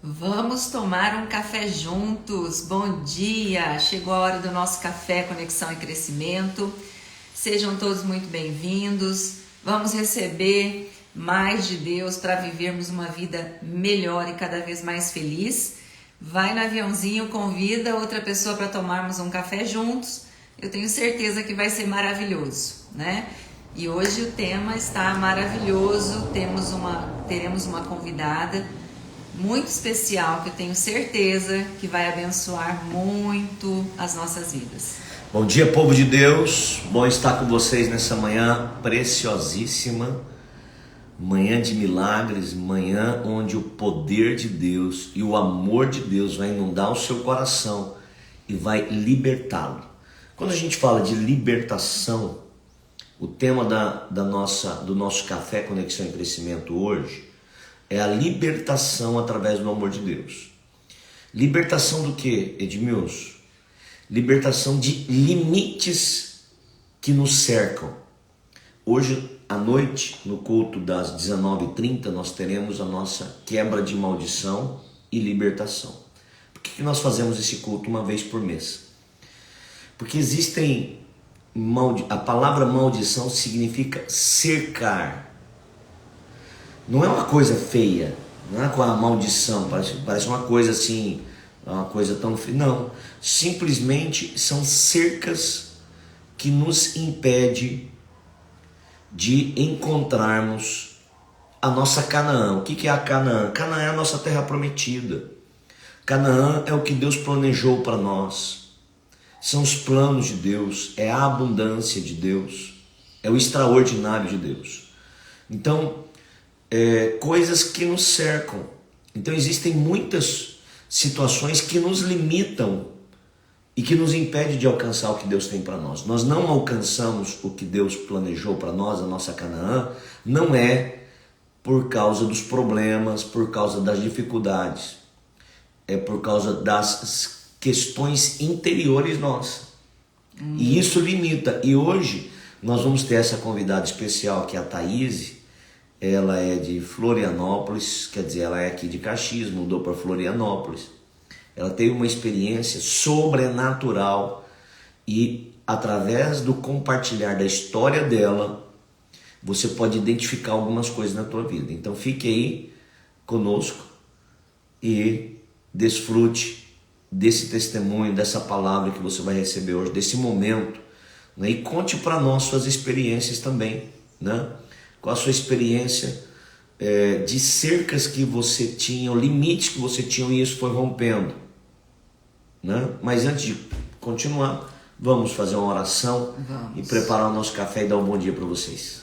Vamos tomar um café juntos. Bom dia! Chegou a hora do nosso café Conexão e Crescimento. Sejam todos muito bem-vindos. Vamos receber mais de Deus para vivermos uma vida melhor e cada vez mais feliz. Vai no aviãozinho, convida outra pessoa para tomarmos um café juntos. Eu tenho certeza que vai ser maravilhoso, né? E hoje o tema está maravilhoso. Teremos uma convidada muito especial que eu tenho certeza que vai abençoar muito as nossas vidas. Bom dia, povo de Deus, bom estar com vocês nessa manhã preciosíssima, manhã de milagres, manhã onde o poder de Deus e o amor de Deus vai inundar o seu coração e vai libertá-lo. Quando a gente fala de libertação, o tema do nosso Café Conexão e Crescimento hoje é a libertação através do amor de Deus. Libertação do que, Edmilson? Libertação de limites que nos cercam. Hoje à noite, no culto das 19h30, nós teremos a nossa quebra de maldição e libertação. Por que nós fazemos esse culto uma vez por mês? Porque a palavra maldição significa cercar. Não é uma coisa feia, não é com a maldição, parece uma coisa assim, uma coisa tão feia. Não, simplesmente são cercas que nos impedem de encontrarmos a nossa Canaã. O que é a Canaã? Canaã é a nossa terra prometida. Canaã é o que Deus planejou para nós. São os planos de Deus, é a abundância de Deus, é o extraordinário de Deus. Então, coisas que nos cercam. Então existem muitas situações que nos limitam e que nos impedem de alcançar o que Deus tem para nós. Nós não alcançamos o que Deus planejou para nós, a nossa Canaã, não é por causa dos problemas, por causa das dificuldades, é por causa das questões interiores nossas. E isso limita. E hoje nós vamos ter essa convidada especial, que é a Thaís. Ela é de Florianópolis, quer dizer, ela é aqui de Caxias, mudou para Florianópolis. Ela teve uma experiência sobrenatural e através do compartilhar da história dela, você pode identificar algumas coisas na tua vida. Então fique aí conosco e desfrute desse testemunho, dessa palavra que você vai receber hoje, desse momento, né? E conte para nós suas experiências também, né? Qual a sua experiência de cercas que você tinha, limites que você tinha e isso foi rompendo, né? Mas antes de continuar, vamos fazer uma oração e preparar o nosso café e dar um bom dia para vocês.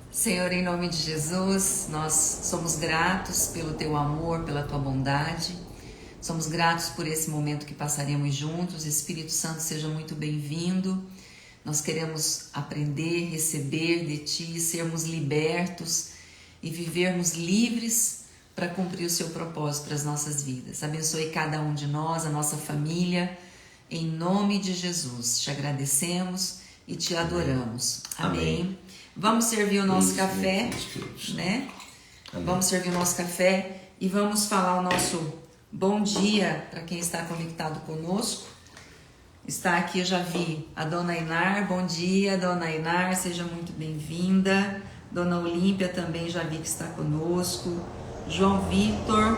Senhor, em nome de Jesus, nós somos gratos pelo Teu amor, pela Tua bondade. Somos gratos por esse momento que passaremos juntos. Espírito Santo, seja muito bem-vindo. Nós queremos aprender, receber de Ti, sermos libertos e vivermos livres para cumprir o Seu propósito para as nossas vidas. Abençoe cada um de nós, a nossa família, em nome de Jesus. Te agradecemos e Te adoramos. Amém. Vamos servir o nosso café, né? Amém. Vamos servir o nosso café e vamos falar o nosso bom dia para quem está conectado conosco. Está aqui, eu já vi a Dona Inar. Bom dia, Dona Inar, seja muito bem-vinda. Dona Olímpia também já vi que está conosco. João Vitor.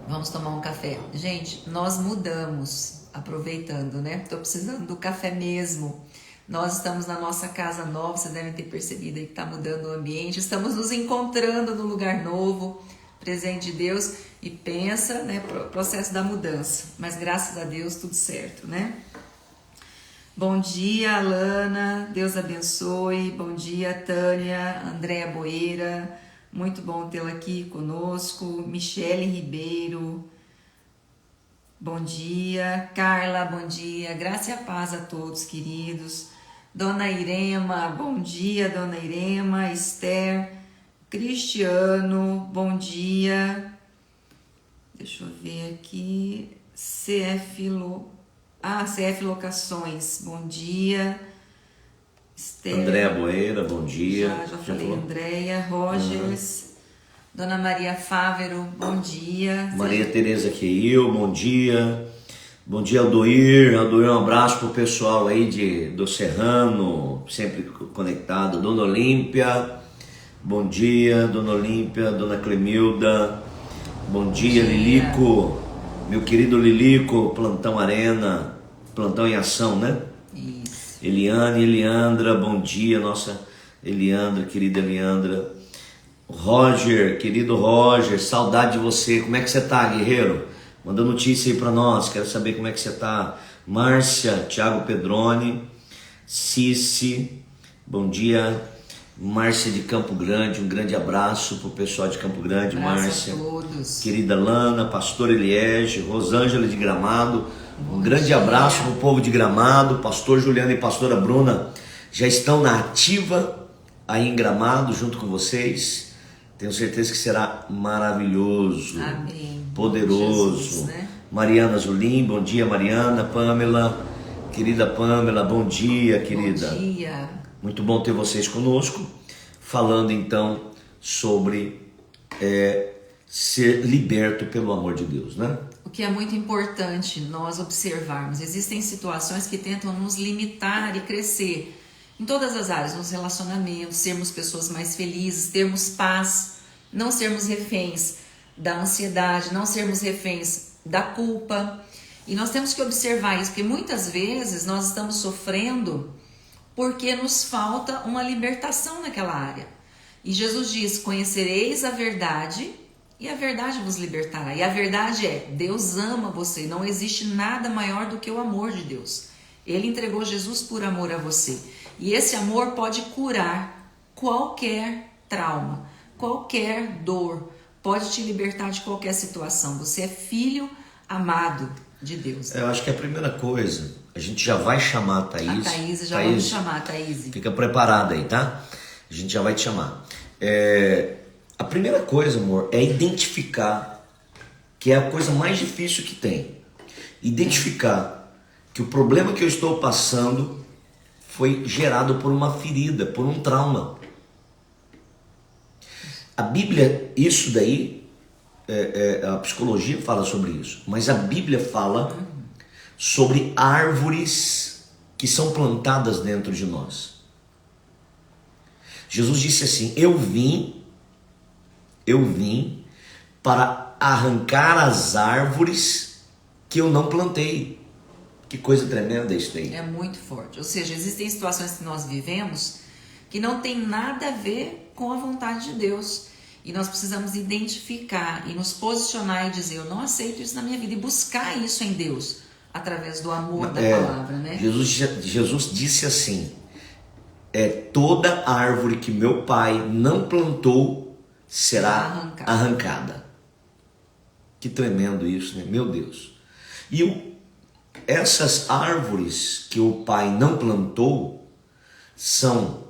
Vamos tomar um café. Gente, nós mudamos, aproveitando, né? Estou precisando do café mesmo. Nós estamos na nossa casa nova, vocês devem ter percebido aí que está mudando o ambiente. Estamos nos encontrando no lugar novo, presente de Deus, e pensa, né, processo da mudança, mas graças a Deus tudo certo, né? Bom dia, Alana, Deus abençoe. Bom dia, Tânia, Andréa Boeira, muito bom tê-la aqui conosco. Michele Ribeiro, bom dia. Carla, bom dia. Graça e a paz a todos, queridos. Dona Irema, bom dia, Dona Irema. Esther, Cristiano, bom dia. Deixa eu ver aqui. CF Locações, bom dia. Andréa Boeira, bom dia. Já falei, Andréia. Rogers, Dona Maria Fávero, bom dia. Maria Tereza Queil, bom dia. Bom dia, Aldoir. Aldoir, um abraço pro pessoal aí do Serrano, sempre conectado. Dona Olímpia, bom dia. Dona Olímpia, Dona Clemilda, bom dia. Lilico, meu querido Lilico, Plantão Arena, Plantão em Ação, né? Isso. Eliane, Eliandra, bom dia, nossa Eliandra, querida Eliandra. Roger, querido Roger, saudade de você. Como é que você tá, guerreiro? Manda notícia aí pra nós, quero saber como é que você tá. Márcia, Thiago Pedroni, Cici, bom dia. Márcia de Campo Grande, um grande abraço pro pessoal de Campo Grande. Márcia, a todos. Querida Lana, Pastor Eliege, Rosângela de Gramado, um grande dia. Abraço pro povo de Gramado. Pastor Juliano e Pastora Bruna já estão na ativa aí em Gramado junto com vocês. Tenho certeza que será maravilhoso. Amém. Poderoso. Jesus, né? Mariana Zulim, bom dia, Mariana. Pamela, querida Pamela, bom dia, querida. Bom dia. Muito bom ter vocês conosco, falando então sobre ser liberto pelo amor de Deus, né? O que é muito importante nós observarmos, existem situações que tentam nos limitar e crescer em todas as áreas, nos relacionamentos, sermos pessoas mais felizes, termos paz, não sermos reféns da ansiedade, não sermos reféns da culpa. E nós temos que observar isso, porque muitas vezes nós estamos sofrendo porque nos falta uma libertação naquela área. E Jesus diz: conhecereis a verdade e a verdade vos libertará. E a verdade é, Deus ama você, não existe nada maior do que o amor de Deus. Ele entregou Jesus por amor a você. E esse amor pode curar qualquer trauma, qualquer dor, pode te libertar de qualquer situação. Você é filho amado de Deus. Eu acho que a primeira coisa, a gente já vai chamar a Thaís. A Thaís, já vamos chamar a Thaís. Fica preparada aí, tá? A gente já vai te chamar. A primeira coisa, amor, é identificar, que é a coisa mais difícil que tem. Identificar que o problema que eu estou passando foi gerado por uma ferida, por um trauma. A Bíblia, isso daí, a psicologia fala sobre isso, mas a Bíblia fala sobre árvores que são plantadas dentro de nós. Jesus disse assim: eu vim para arrancar as árvores que eu não plantei. Que coisa tremenda isso daí. É muito forte. Ou seja, existem situações que nós vivemos que não tem nada a ver com a vontade de Deus. E nós precisamos identificar e nos posicionar e dizer: eu não aceito isso na minha vida. E buscar isso em Deus, através do amor da palavra, né? Jesus disse assim: toda árvore que meu pai não plantou será arrancada. Que tremendo isso, né? Meu Deus. E essas árvores que o pai não plantou são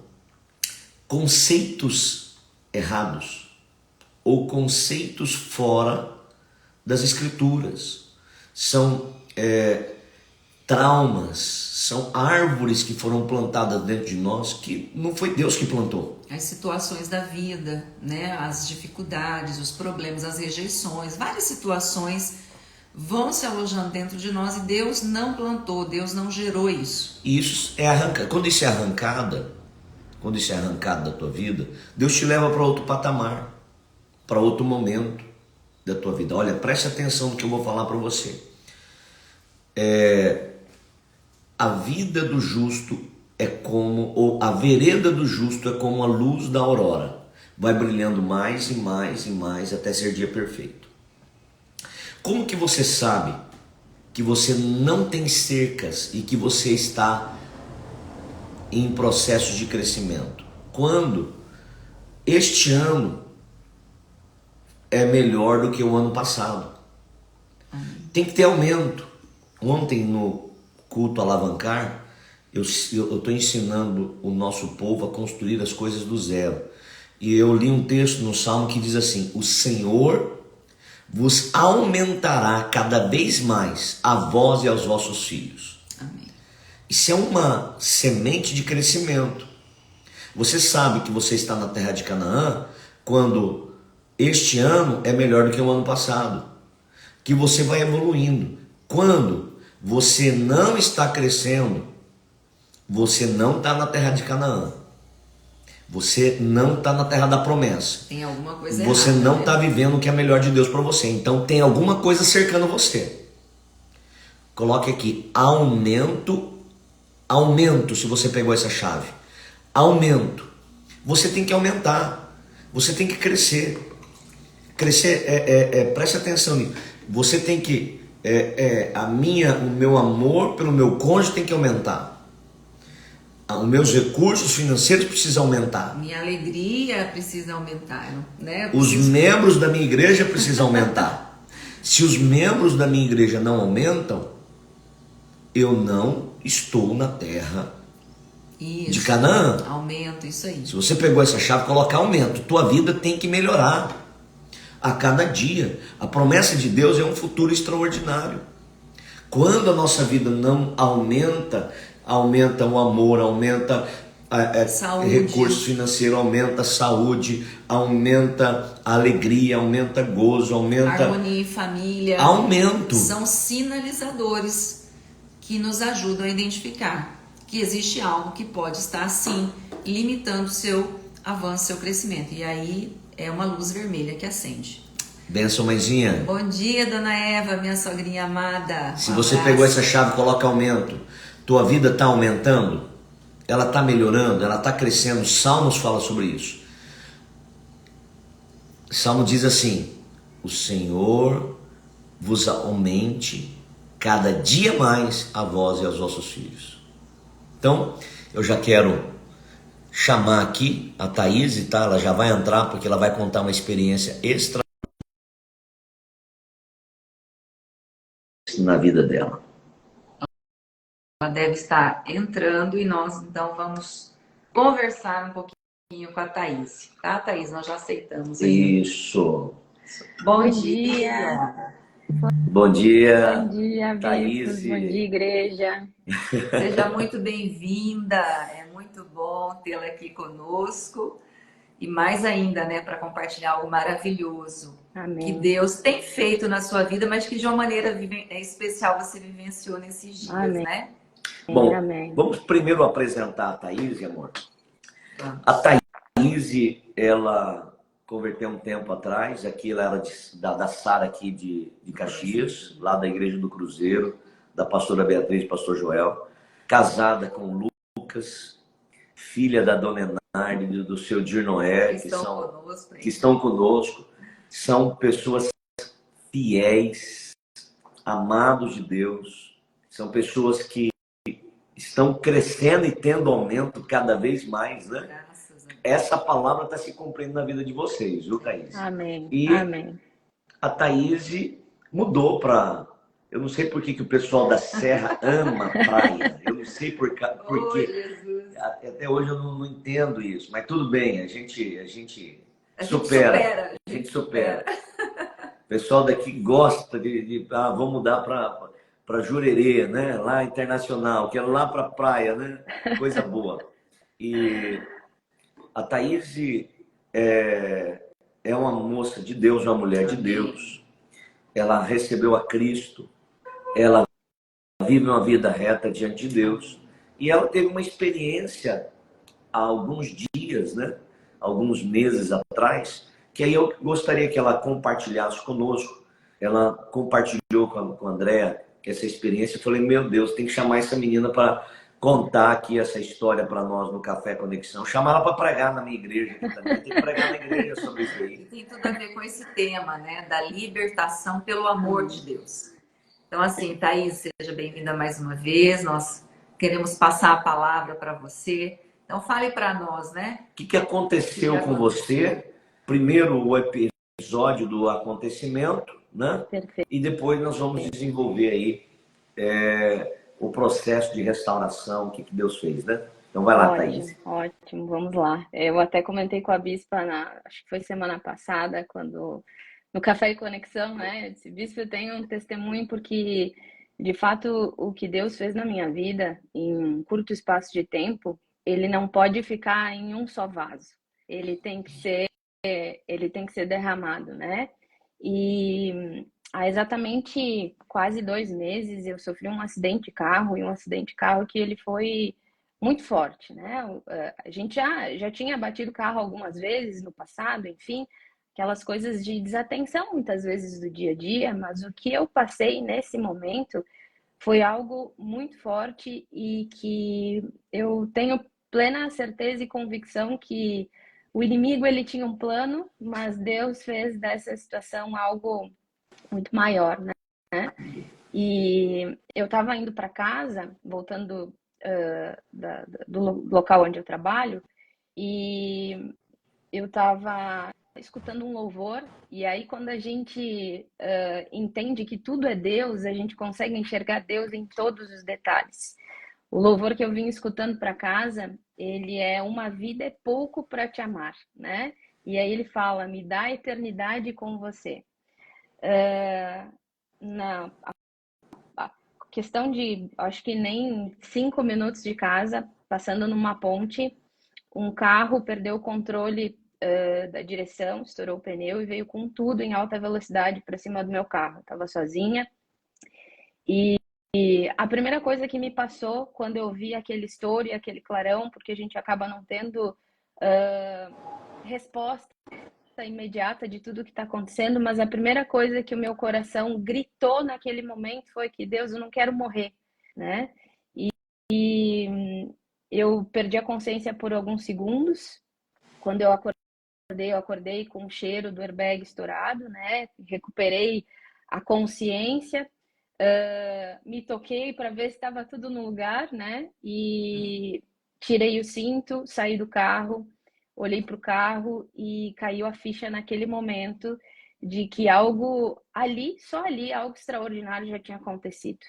conceitos errados ou conceitos fora das escrituras. São traumas, são árvores que foram plantadas dentro de nós que não foi Deus que plantou. As situações da vida, né? As dificuldades, os problemas, as rejeições, várias situações vão se alojando dentro de nós e Deus não plantou, Deus não gerou isso. E isso é arrancado. Quando isso é arrancado da tua vida, Deus te leva para outro patamar, para outro momento da tua vida. Olha, preste atenção no que eu vou falar para você. A vida do justo ou a vereda do justo é como a luz da aurora. Vai brilhando mais e mais e mais até ser dia perfeito. Como que você sabe que você não tem cercas e que você está em processo de crescimento? Quando este ano é melhor do que o ano passado. Tem que ter aumento. Ontem no culto Alavancar, eu estou ensinando o nosso povo a construir as coisas do zero. E eu li um texto no Salmo que diz assim: o Senhor vos aumentará cada vez mais a vós e aos vossos filhos. Amém. Isso é uma semente de crescimento. Você sabe que você está na terra de Canaã quando este ano é melhor do que o ano passado, que você vai evoluindo. Quando você não está crescendo, você não está na terra de Canaã. Você não está na terra da promessa. Tem alguma coisa Você errada, não né? está vivendo o que é melhor de Deus para você. Então tem alguma coisa cercando você. Coloque aqui, aumento, se você pegou essa chave. Aumento. Você tem que aumentar. Você tem que crescer. Crescer, preste atenção nisso. Você tem que, o meu amor pelo meu cônjuge tem que aumentar. Os meus recursos financeiros precisam aumentar. Minha alegria precisa aumentar, né? Os membros da minha igreja precisam aumentar. Se os membros da minha igreja não aumentam, eu não estou na terra de Canaã. Aumento, isso aí. Se você pegou essa chave, coloca aumento. Tua vida tem que melhorar a cada dia. A promessa de Deus é um futuro extraordinário. Quando a nossa vida não aumenta, aumenta o amor, aumenta recursos financeiros, aumenta a saúde, aumenta a alegria, aumenta gozo, aumenta harmonia em família. Aumento. São sinalizadores que nos ajudam a identificar que existe algo que pode estar, sim, limitando o seu avanço, seu crescimento. E aí é uma luz vermelha que acende. Benção, mãezinha. Bom dia, dona Eva, minha sogrinha amada. Se você pegou essa chave, coloca aumento. Tua vida está aumentando? Ela está melhorando? Ela está crescendo? Salmos fala sobre isso. Salmo diz assim: o Senhor vos aumente cada dia mais a vós e aos vossos filhos. Então, eu já quero chamar aqui a Thaís, tá? Ela já vai entrar porque ela vai contar uma experiência extra na vida dela. Ela deve estar entrando e nós então vamos conversar um pouquinho com a Thaís, tá, Thaís? Nós já aceitamos aí. Isso. Bom dia. Bom dia. Bom dia, Thaís. Bom dia, igreja. Seja muito bem-vinda. É muito bom tê-la aqui conosco. E mais ainda, né, para compartilhar algo maravilhoso. Amém. Que Deus tem feito na sua vida, mas que de uma maneira especial você vivenciou nesses dias, Amém. né? Bom, Amém. vamos primeiro apresentar a Thaís, amor. A Thaís, ela converteu um tempo atrás, aqui ela era da Sara aqui de Caxias, lá da Igreja do Cruzeiro, da pastora Beatriz e pastor Joel, casada com o Lucas, filha da dona Enarde, do seu Dir Noé, que estão conosco, são pessoas fiéis, amados de Deus, são pessoas que estão crescendo e tendo aumento cada vez mais, né? Essa palavra está se cumprindo na vida de vocês, viu, Thaís? Amém. E Amém. a Thaís mudou para... Eu não sei por que o pessoal da Serra ama praia. Eu não sei por quê. Até hoje eu não entendo isso. Mas tudo bem, a gente supera. A gente supera. O pessoal daqui gosta vamos mudar para Jurerê, né? Lá internacional, quero lá para praia, né? Coisa boa. E a Thaís é uma moça de Deus, uma mulher de Deus. Ela recebeu a Cristo, ela vive uma vida reta diante de Deus. E ela teve uma experiência há alguns dias, né? Alguns meses atrás, que aí eu gostaria que ela compartilhasse conosco. Ela compartilhou com a Andréa essa experiência. Eu falei, meu Deus, tem que chamar essa menina para contar aqui essa história para nós no Café Conexão. Chamar ela para pregar na minha igreja aqui também. Tem que pregar na igreja sobre isso aí. E tem tudo a ver com esse tema, né? Da libertação pelo amor de Deus. Então, assim, Thaís, seja bem-vinda mais uma vez. Nós queremos passar a palavra para você. Então, fale para nós, né? O que aconteceu com você? Primeiro, o episódio do acontecimento, né? Perfeito. E depois nós vamos desenvolver aí o processo de restauração, o que Deus fez, né? Então vai lá, Thaís. Ótimo, vamos lá. Eu até comentei com a Bispa, acho que foi semana passada, quando no Café e Conexão, né? Eu disse, Bispa, eu tenho um testemunho porque, de fato, o que Deus fez na minha vida, em um curto espaço de tempo, ele não pode ficar em um só vaso. Ele tem que ser ele tem que ser derramado, né? E há exatamente quase 2 meses eu sofri um acidente de carro, e um acidente de carro que ele foi muito forte, né? A gente já tinha batido carro algumas vezes no passado, enfim, aquelas coisas de desatenção muitas vezes do dia a dia, mas o que eu passei nesse momento foi algo muito forte e que eu tenho plena certeza e convicção que o inimigo ele tinha um plano, mas Deus fez dessa situação algo muito maior, né? E eu estava indo para casa, voltando do local onde eu trabalho, e eu estava escutando um louvor, e aí quando a gente entende que tudo é Deus, a gente consegue enxergar Deus em todos os detalhes. O louvor que eu vim escutando para casa, ele é Uma Vida é Pouco para Te Amar, né? E aí ele fala, me dá a eternidade com você. Na a questão de, acho que nem 5 minutos de casa, passando numa ponte, um carro perdeu o controle da direção, estourou o pneu e veio com tudo em alta velocidade para cima do meu carro. Estava sozinha e a primeira coisa que me passou quando eu vi aquele estouro e aquele clarão, porque a gente acaba não tendo resposta imediata de tudo que está acontecendo, mas a primeira coisa que o meu coração gritou naquele momento foi que Deus, eu não quero morrer, né? E eu perdi a consciência por alguns segundos. Quando eu acordei com o cheiro do airbag estourado, né? Recuperei a consciência, me toquei para ver se estava tudo no lugar, né? E tirei o cinto, saí do carro, olhei para o carro e caiu a ficha naquele momento de que algo ali, só ali, algo extraordinário já tinha acontecido.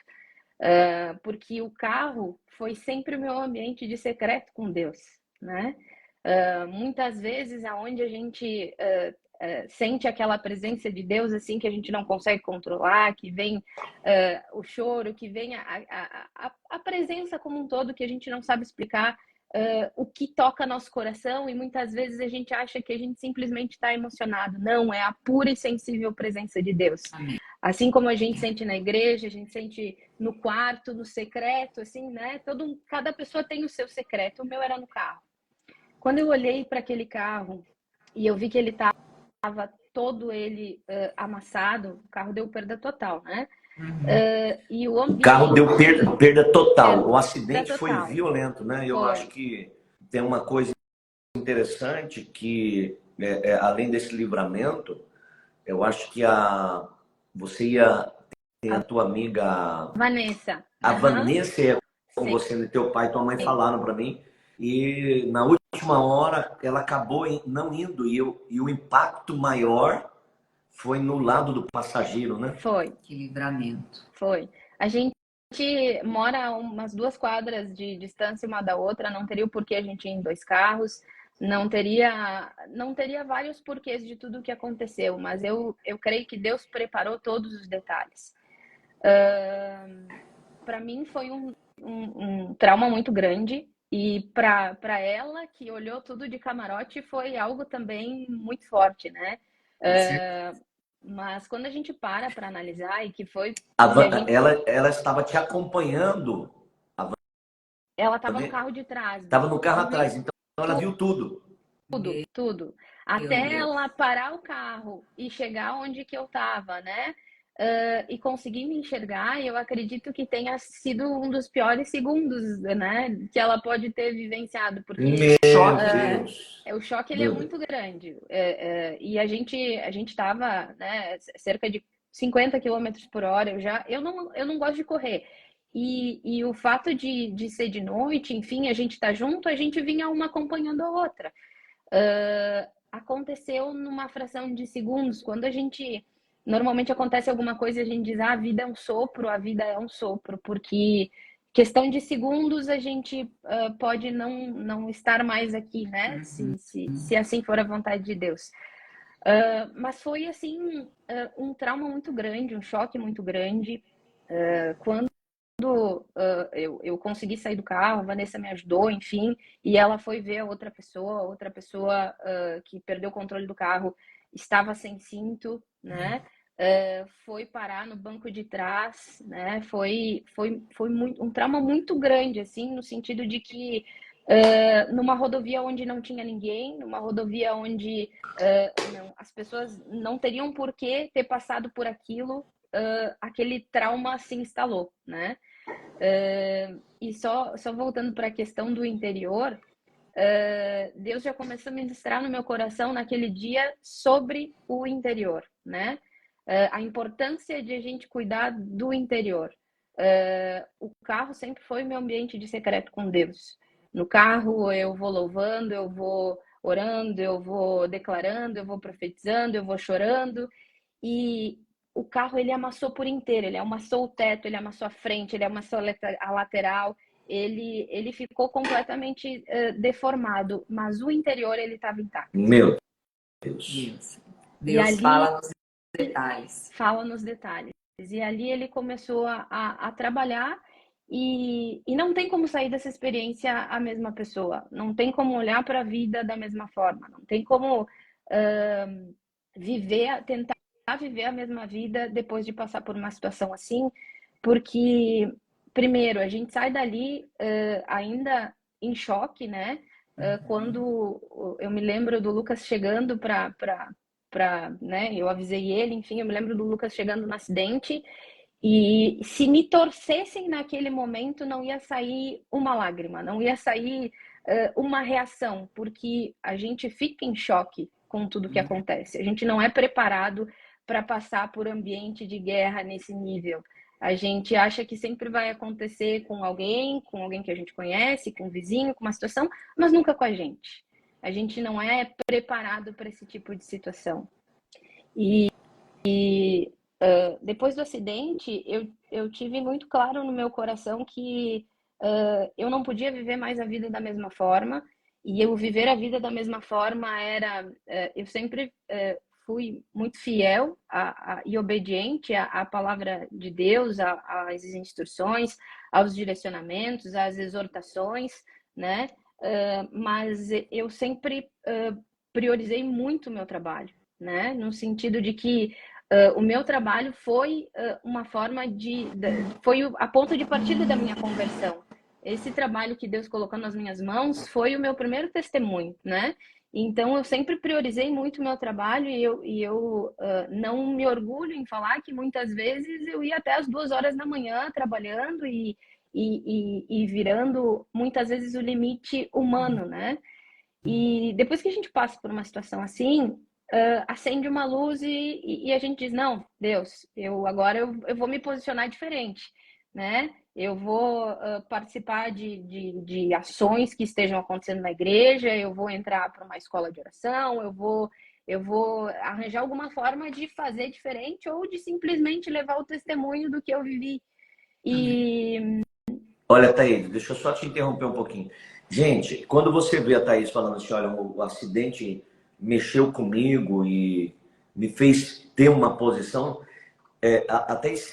Porque o carro foi sempre o meu ambiente de secreto com Deus, né? Muitas vezes aonde a gente sente aquela presença de Deus assim que a gente não consegue controlar, que vem o choro, que vem a presença como um todo que a gente não sabe explicar o que toca nosso coração, e muitas vezes a gente acha que a gente simplesmente está emocionado. Não, é a pura e sensível presença de Deus. Amém. Assim como a gente sente na igreja, a gente sente no quarto, no secreto, assim, né? Cada pessoa tem o seu secreto. O meu era no carro. Quando eu olhei para aquele carro e eu vi que ele estava todo ele amassado, o carro deu perda total, né? E o O carro deu perda total. O perda acidente foi total. violento, né? Eu acho que tem uma coisa interessante que, além desse livramento, eu acho que você ia ter a tua amiga Vanessa. a Uhum. Vanessa é com Sim. você, né? Teu pai e tua mãe falaram para mim, e na última hora ela acabou não indo, e o impacto maior foi no lado do passageiro, né? Foi. Que livramento. Foi. A gente mora umas 2 quadras de distância uma da outra, não teria o porquê a gente ir em 2 carros, não teria vários porquês de tudo o que aconteceu, mas eu creio que Deus preparou todos os detalhes. Para mim foi um trauma muito grande, e para ela, que olhou tudo de camarote, foi algo também muito forte, né? Mas quando a gente para analisar, e que foi que a gente... ela estava te acompanhando. Ela estava no carro de trás. Estava no carro atrás, então ela viu tudo. Tudo. Até ela parar o carro e chegar onde que eu estava, né? E conseguir me enxergar, eu acredito que tenha sido um dos piores segundos, né? Que ela pode ter vivenciado, porque o choque ele é muito grande. E a gente estava, né, cerca de 50 quilômetros por hora. Eu não gosto de correr. E o fato de ser de noite, enfim, a gente tá junto, a gente vinha uma acompanhando a outra. Aconteceu numa fração de segundos. Quando a gente normalmente acontece alguma coisa e a gente diz, a vida é um sopro, porque questão de segundos a gente pode não estar mais aqui, né? Se assim for a vontade de Deus. Mas foi assim um trauma muito grande, um choque muito grande. Quando eu consegui sair do carro, a Vanessa me ajudou, enfim, e ela foi ver a outra pessoa que perdeu o controle do carro estava sem cinto, né? Foi parar no banco de trás, né? Foi um trauma muito grande, assim, no sentido de que numa rodovia onde não tinha ninguém, numa rodovia onde as pessoas não teriam por que ter passado por aquilo, aquele trauma se instalou, né? E só voltando para a questão do interior, Deus já começou a ministrar no meu coração naquele dia sobre o interior, né? A importância de a gente cuidar do interior. O carro sempre foi meu ambiente de secreto com Deus. No carro eu vou louvando, eu vou orando, eu vou declarando, eu vou profetizando, eu vou chorando. E o carro ele amassou por inteiro, ele amassou o teto, ele amassou a frente, ele amassou a lateral, ele ficou completamente deformado, mas o interior ele estava intacto. Meu Deus. Deus. E Deus ali fala nos detalhes. fala nos detalhes. E ali ele começou a trabalhar e não tem como sair dessa experiência a mesma pessoa. Não tem como olhar para a vida da mesma forma. Não tem como tentar viver a mesma vida depois de passar por uma situação assim, porque, primeiro, a gente sai dali ainda em choque, né? Quando eu me lembro do Lucas chegando né? Eu avisei ele, enfim, eu me lembro do Lucas chegando no acidente e se me torcessem naquele momento não ia sair uma lágrima, não ia sair uma reação, porque a gente fica em choque com tudo que acontece. A gente não é preparado para passar por ambiente de guerra nesse nível. A gente acha que sempre vai acontecer com alguém que a gente conhece, com um vizinho, com uma situação, mas nunca com a gente. A gente não é preparado para esse tipo de situação. E depois do acidente, eu tive muito claro no meu coração que eu não podia viver mais a vida da mesma forma. E eu viver a vida da mesma forma era... eu sempre fui muito fiel e obediente à palavra de Deus, às instruções, aos direcionamentos, às exortações, né? Mas eu sempre priorizei muito o meu trabalho, né? No sentido de que o meu trabalho foi uma forma foi a ponto de partida da minha conversão. Esse trabalho que Deus colocou nas minhas mãos foi o meu primeiro testemunho, né? Então eu sempre priorizei muito o meu trabalho e eu não me orgulho em falar que muitas vezes eu ia até as 2 horas da manhã trabalhando e virando muitas vezes o limite humano, né? E depois que a gente passa por uma situação assim, acende uma luz e a gente diz, não, Deus, agora eu vou me posicionar diferente, né? Eu vou participar de ações que estejam acontecendo na igreja, eu vou entrar para uma escola de oração, eu vou arranjar alguma forma de fazer diferente ou de simplesmente levar o testemunho do que eu vivi. E Olha, Thaís, deixa eu só te interromper um pouquinho. Gente, quando você vê a Thaís falando assim, olha, o acidente mexeu comigo e me fez ter uma posição, a Thaís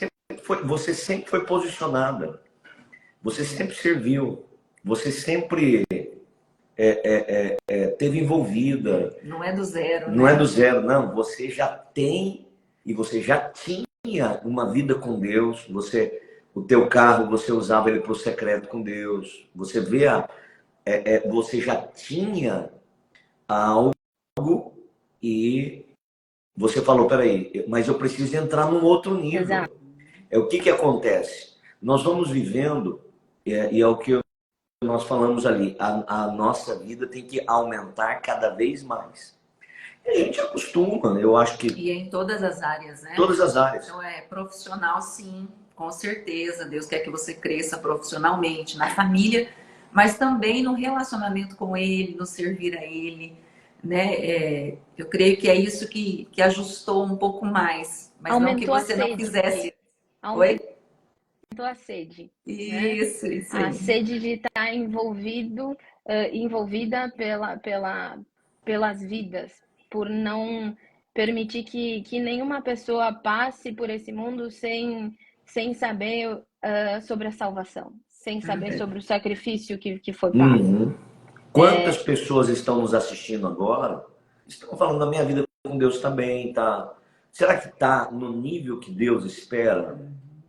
você sempre foi posicionada, você sempre serviu, você sempre teve envolvida. Não é do zero, Não né? é do zero, não. Você já tem e você já tinha uma vida com Deus. O teu carro, você usava ele para o secreto com Deus. Você vê você já tinha algo e você falou, peraí, mas eu preciso entrar num outro nível. exato. O que acontece? Nós vamos vivendo, e é o que nós falamos ali, a nossa vida tem que aumentar cada vez mais. E a gente acostuma, eu acho que... E em todas as áreas, né? Todas as áreas. Então, profissional, sim, com certeza. Deus quer que você cresça profissionalmente, na família, mas também no relacionamento com Ele, no servir a Ele, né? Eu creio que é isso que ajustou um pouco mais, mas não que Aumentou a você não sede. quisesse. Aumentou Oi? a sede, né? Isso A aí. sede de estar envolvida pelas vidas, por não permitir que nenhuma pessoa passe por esse mundo sem saber sobre a salvação, sem saber sobre o sacrifício que foi pago. Quantas pessoas estão nos assistindo agora estão falando da minha vida com Deus também, tá? Será que está no nível que Deus espera,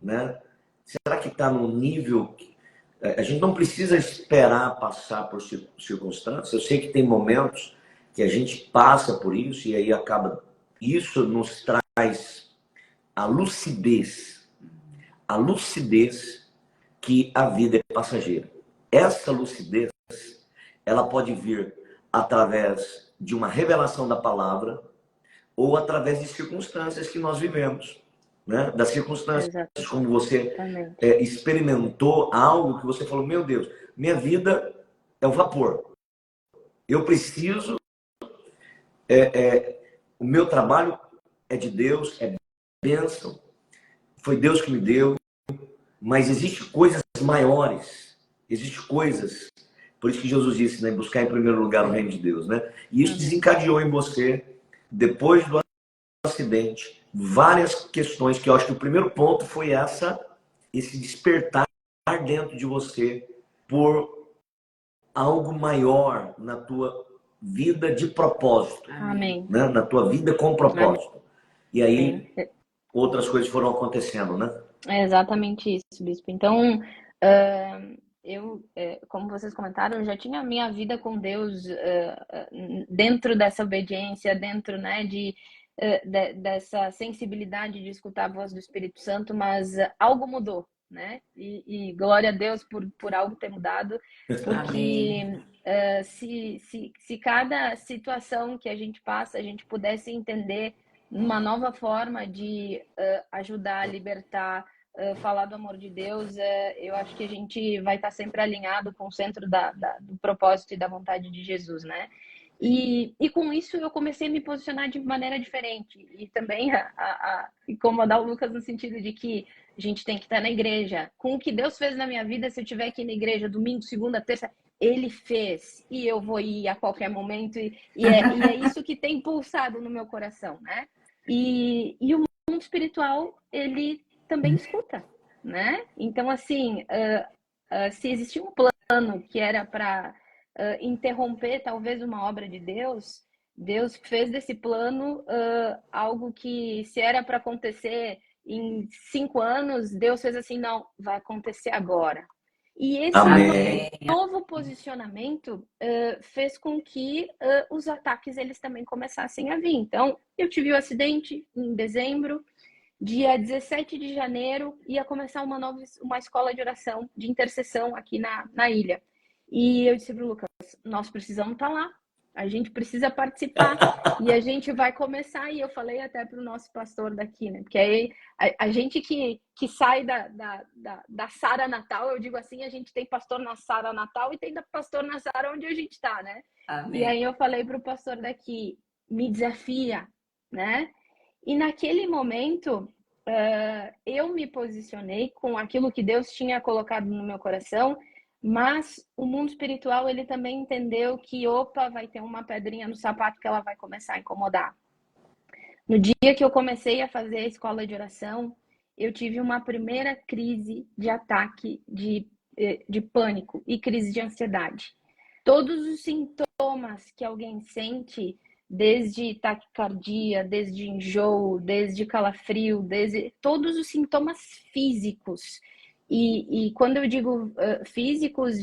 né? Será que está no nível que... A gente não precisa esperar passar por circunstâncias. Eu sei que tem momentos que a gente passa por isso e aí acaba... Isso nos traz a lucidez que a vida é passageira. Essa lucidez, ela pode vir através de uma revelação da palavra ou através de circunstâncias que nós vivemos, né? Das circunstâncias, Exatamente. como você experimentou algo que você falou, meu Deus, minha vida é um vapor. Eu preciso... o meu trabalho é de Deus, é bênção, foi Deus que me deu, mas existem coisas maiores, existem coisas... Por isso que Jesus disse, né? Buscar em primeiro lugar o reino de Deus, né? E isso desencadeou em você, depois do acidente, várias questões que eu acho que o primeiro ponto foi esse despertar dentro de você por algo maior na tua vida de propósito. Amém. Né? Na tua vida com propósito. Amém. E aí, outras coisas foram acontecendo, né? É exatamente isso, Bispo. Então, eu, como vocês comentaram, eu já tinha a minha vida com Deus dentro dessa obediência, dentro, né, dessa sensibilidade de escutar a voz do Espírito Santo, mas algo mudou, né? E glória a Deus por algo ter mudado, porque se cada situação que a gente passa, a gente pudesse entender uma nova forma de ajudar, libertar, falar do amor de Deus, eu acho que a gente vai estar sempre alinhado com o centro do propósito e da vontade de Jesus, né? E com isso eu comecei a me posicionar de maneira diferente e também a incomodar o Lucas no sentido de que a gente tem que estar na igreja. Com o que Deus fez na minha vida, se eu tiver aqui na igreja domingo, segunda, terça, Ele fez e eu vou ir a qualquer momento e é isso que tem pulsado no meu coração, né? E o mundo espiritual, ele também escuta, né? Então, assim, se existia um plano que era para interromper talvez uma obra de Deus, Deus fez desse plano algo que se era para acontecer em 5 anos, Deus fez assim, não, vai acontecer agora. E esse novo posicionamento fez com que os ataques eles também começassem a vir. Então, eu tive o acidente em dezembro, dia 17 de janeiro, ia começar uma escola de oração, de intercessão aqui na ilha. E eu disse para o Lucas, nós precisamos estar lá, a gente precisa participar e a gente vai começar. E eu falei até para o nosso pastor daqui, né? Porque aí a gente que sai da Sara Natal, eu digo assim, a gente tem pastor na Sara Natal e tem pastor na Sara onde a gente está, né? Amém. E aí eu falei para o pastor daqui, me desafia, né? E naquele momento, eu me posicionei com aquilo que Deus tinha colocado no meu coração, mas o mundo espiritual, ele também entendeu que, opa, vai ter uma pedrinha no sapato que ela vai começar a incomodar. No dia que eu comecei a fazer a escola de oração, eu tive uma primeira crise de ataque de pânico e crise de ansiedade. Todos os sintomas que alguém sente, desde taquicardia, desde enjoo, desde calafrio, desde todos os sintomas físicos. E quando eu digo físicos,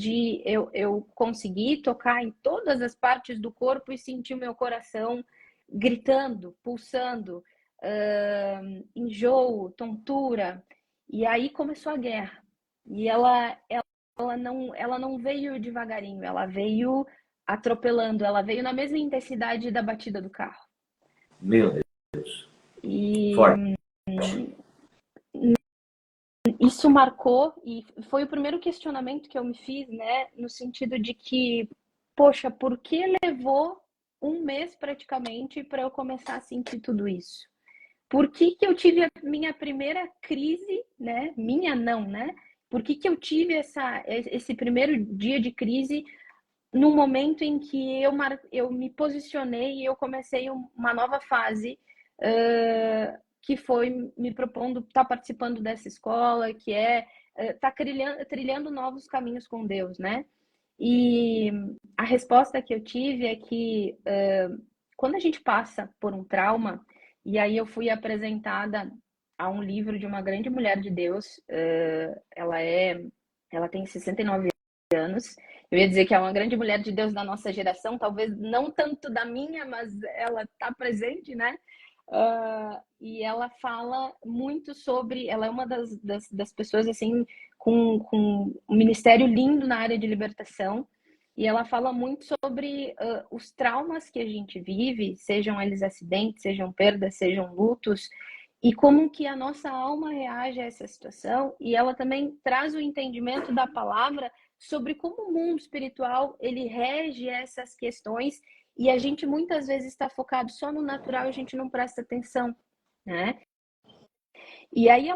eu conseguir tocar em todas as partes do corpo e sentir o meu coração gritando, pulsando, enjoo, tontura. E aí começou a guerra. E ela não veio devagarinho, ela veio atropelando, ela veio na mesma intensidade da batida do carro. Meu Deus. E isso marcou, e foi o primeiro questionamento que eu me fiz, né? No sentido de que, poxa, por que levou 1 mês praticamente para eu começar a sentir tudo isso? Por que eu tive a minha primeira crise, né? Minha não, né? Por que eu tive esse primeiro dia de crise no momento em que eu me posicionei e eu comecei uma nova fase que foi me propondo estar participando dessa escola, que é estar trilhando novos caminhos com Deus, né? E a resposta que eu tive é que quando a gente passa por um trauma, e aí eu fui apresentada a um livro de uma grande mulher de Deus, ela tem 69 anos. Eu ia dizer que é uma grande mulher de Deus da nossa geração, talvez não tanto da minha, mas ela está presente, né? E ela fala muito sobre... Ela é uma das pessoas, assim, com um ministério lindo na área de libertação. E ela fala muito sobre os traumas que a gente vive, sejam eles acidentes, sejam perdas, sejam lutos, e como que a nossa alma reage a essa situação. E ela também traz o entendimento da palavra sobre como o mundo espiritual ele rege essas questões, e a gente muitas vezes está focado só no natural e a gente não presta atenção, né? E aí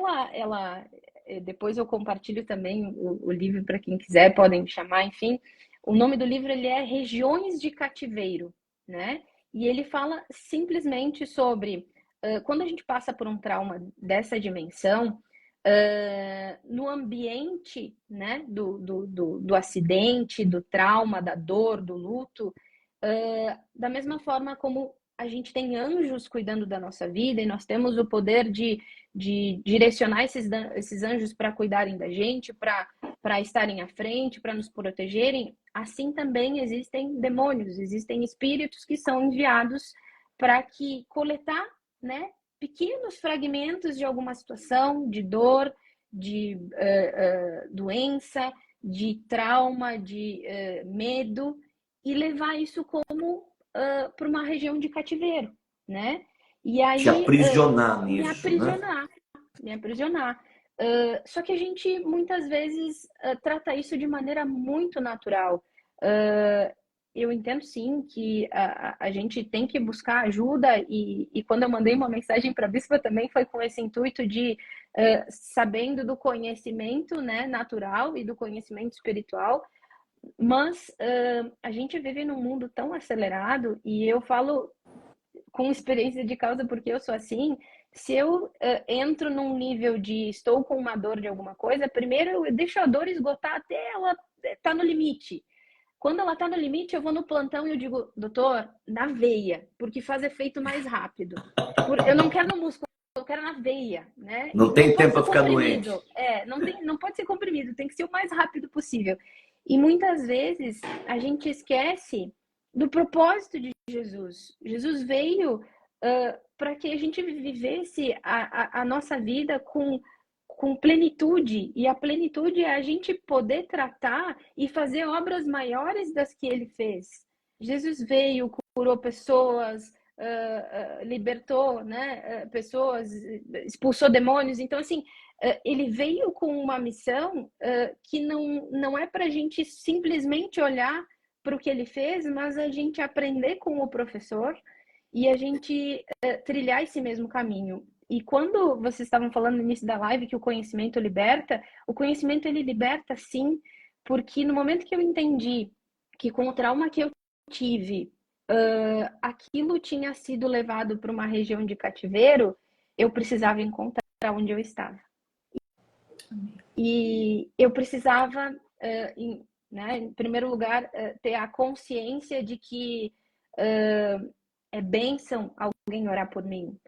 depois eu compartilho também o livro para quem quiser, podem me chamar, enfim. O nome do livro ele é Regiões de Cativeiro, né? E ele fala simplesmente sobre quando a gente passa por um trauma dessa dimensão, no ambiente, né, do acidente, do trauma, da dor, do luto, da mesma forma como a gente tem anjos cuidando da nossa vida e nós temos o poder de direcionar esses anjos para cuidarem da gente, para estarem à frente, para nos protegerem, assim também existem demônios, existem espíritos que são enviados para coletar, né, pequenos fragmentos de alguma situação, de dor, de doença, de trauma, de medo, e levar isso como para uma região de cativeiro, né? E aí Te aprisionar me nisso, né? aprisionar. Só que a gente muitas vezes trata isso de maneira muito natural. Eu entendo sim que a gente tem que buscar ajuda, e quando eu mandei uma mensagem para a Bispa também foi com esse intuito de, sabendo do conhecimento, né, natural e do conhecimento espiritual, mas a gente vive num mundo tão acelerado, e eu falo com experiência de causa porque eu sou assim. Se eu entro num nível de estou com uma dor de alguma coisa, primeiro eu deixo a dor esgotar até ela tá no limite. Quando ela tá no limite, eu vou no plantão e eu digo, doutor, na veia, porque faz efeito mais rápido. Eu não quero no músculo, eu quero na veia, né? Não E não tem pode tempo ser para ficar comprimido. doente. Não pode ser comprimido, tem que ser o mais rápido possível. E muitas vezes a gente esquece do propósito de Jesus. Jesus veio para que a gente vivesse a nossa vida com plenitude, e a plenitude é a gente poder tratar e fazer obras maiores das que ele fez. Jesus veio, curou pessoas, libertou, né, pessoas, expulsou demônios. Então, assim, ele veio com uma missão que não é para a gente simplesmente olhar para o que ele fez, mas a gente aprender com o professor e a gente trilhar esse mesmo caminho. E quando vocês estavam falando no início da live que o conhecimento liberta, o conhecimento ele liberta sim, porque no momento que eu entendi que com o trauma que eu tive, aquilo tinha sido levado para uma região de cativeiro, eu precisava encontrar onde eu estava. E eu precisava, em primeiro lugar, ter a consciência de que é bênção alguém orar por mim.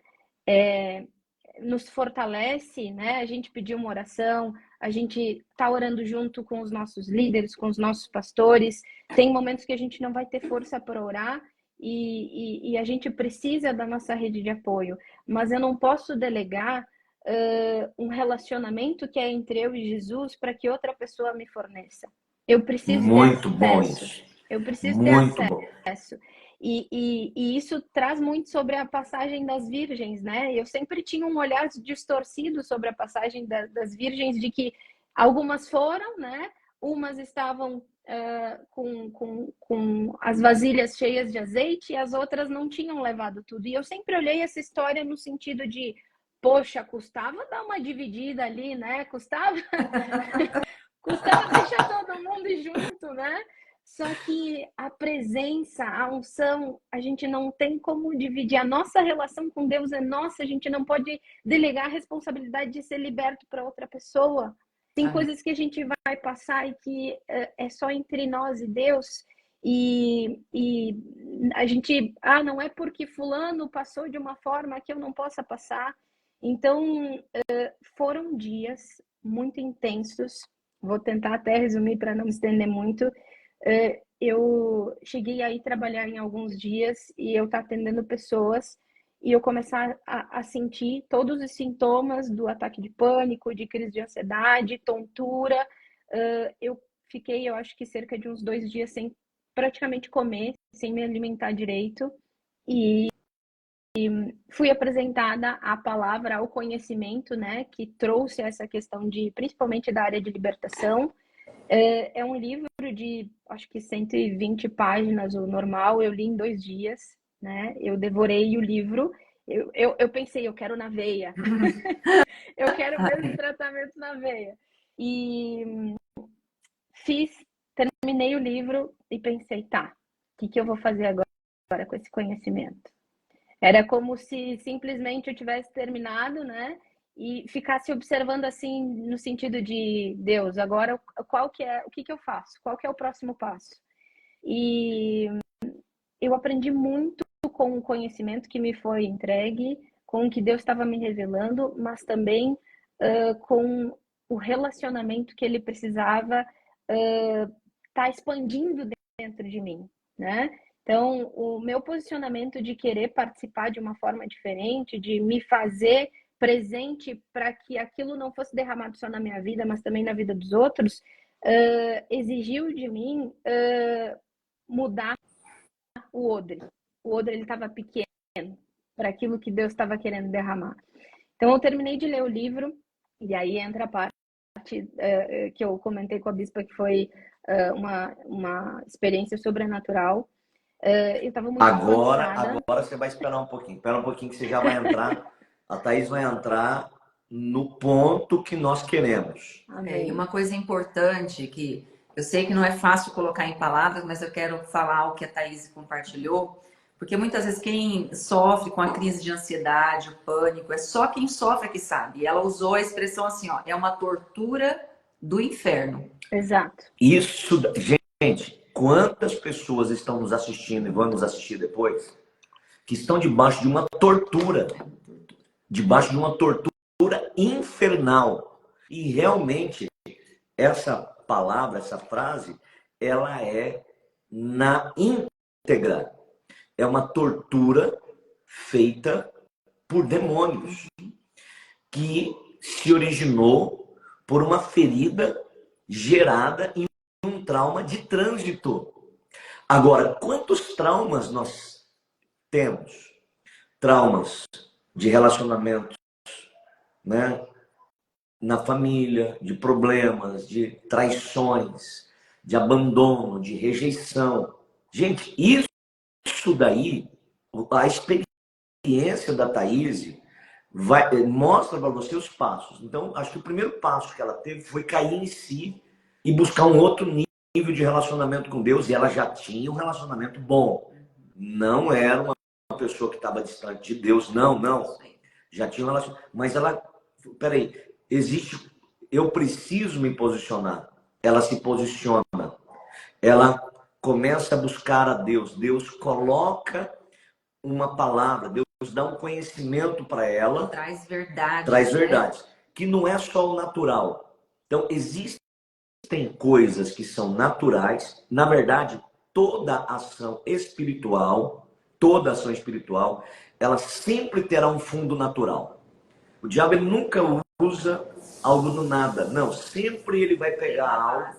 Nos fortalece, né? A gente pedir uma oração, a gente tá orando junto com os nossos líderes, com os nossos pastores. Tem momentos que a gente não vai ter força para orar e a gente precisa da nossa rede de apoio, mas eu não posso delegar um relacionamento que é entre eu e Jesus para que outra pessoa me forneça. Eu preciso ter Muito bom acesso. isso. Eu preciso ter Muito bom. acesso. E isso traz muito sobre a passagem das virgens, né? Eu sempre tinha um olhar distorcido sobre a passagem das virgens, de que algumas foram, né? Umas estavam com as vasilhas cheias de azeite e as outras não tinham levado tudo. E eu sempre olhei essa história no sentido de, poxa, custava dar uma dividida ali, né? Custava deixar todo mundo junto, né? Só que a presença, a unção, a gente não tem como dividir. A nossa relação com Deus é nossa, a gente não pode delegar a responsabilidade de ser liberto para outra pessoa. Tem Amém. coisas que a gente vai passar e que é só entre nós e Deus. E a gente, não é porque fulano passou de uma forma que eu não possa passar. Então, foram dias muito intensos. Vou tentar até resumir para não me estender muito. Eu cheguei a ir trabalhar em alguns dias e eu estar atendendo pessoas e eu começar a sentir todos os sintomas do ataque de pânico, de crise de ansiedade, tontura. Eu fiquei, eu acho que cerca de uns 2 dias sem praticamente comer, sem me alimentar direito. E fui apresentada à palavra, ao conhecimento, né, que trouxe essa questão de, principalmente da área de libertação. É um livro de, acho que 120 páginas, o normal, eu li em 2 dias, né? Eu devorei o livro. Eu pensei, eu quero na veia. Eu quero mesmo tratamento na veia. E terminei o livro e pensei, tá, o que eu vou fazer agora com esse conhecimento? Era como se simplesmente eu tivesse terminado, né? E ficasse observando assim no sentido de Deus, agora qual que é, o que eu faço? Qual que é o próximo passo? E eu aprendi muito com o conhecimento que me foi entregue, com o que Deus estava me revelando, mas também com o relacionamento que ele precisava tá expandindo dentro de mim, né? Então, o meu posicionamento de querer participar de uma forma diferente, de me fazer presente para que aquilo não fosse derramado só na minha vida, mas também na vida dos outros, exigiu de mim mudar o odre. O odre ele estava pequeno para aquilo que Deus estava querendo derramar. Então, eu terminei de ler o livro e aí entra a parte que eu comentei com a bispa, que foi uma experiência sobrenatural. Eu estava muito Agora cansada. você vai esperar um pouquinho. Espera um pouquinho que você já vai entrar. A Thaís vai entrar no ponto que nós queremos. E uma coisa importante que eu sei que não é fácil colocar em palavras, mas eu quero falar o que a Thaís compartilhou, porque muitas vezes quem sofre com a crise de ansiedade, o pânico, é só quem sofre que sabe. E ela usou a expressão assim, ó, é uma tortura do inferno. Exato. Isso, gente, quantas pessoas estão nos assistindo e vão nos assistir depois, que estão debaixo de uma tortura, infernal. E realmente, essa palavra, essa frase, ela é na íntegra. É uma tortura feita por demônios, que se originou por uma ferida gerada em um trauma de trânsito. Agora, quantos traumas nós temos? Traumas de relacionamentos, né? Na família, de problemas, de traições, de abandono, de rejeição. Gente, isso daí, a experiência da Thaís mostra para você os passos. Então, acho que o primeiro passo que ela teve foi cair em si e buscar um outro nível de relacionamento com Deus. E ela já tinha um relacionamento bom. Não era uma pessoa que estava distante de Deus. Não. Já tinha um relacionamento. Mas ela... Peraí. Eu preciso me posicionar. Ela se posiciona. Ela começa a buscar a Deus. Deus coloca uma palavra. Deus dá um conhecimento para ela. Traz verdade. Traz verdade. Que não é só o natural. Então, existem coisas que são naturais. Na verdade, toda ação espiritual, ela sempre terá um fundo natural. O diabo ele nunca usa algo do nada. Não, sempre ele vai pegar algo,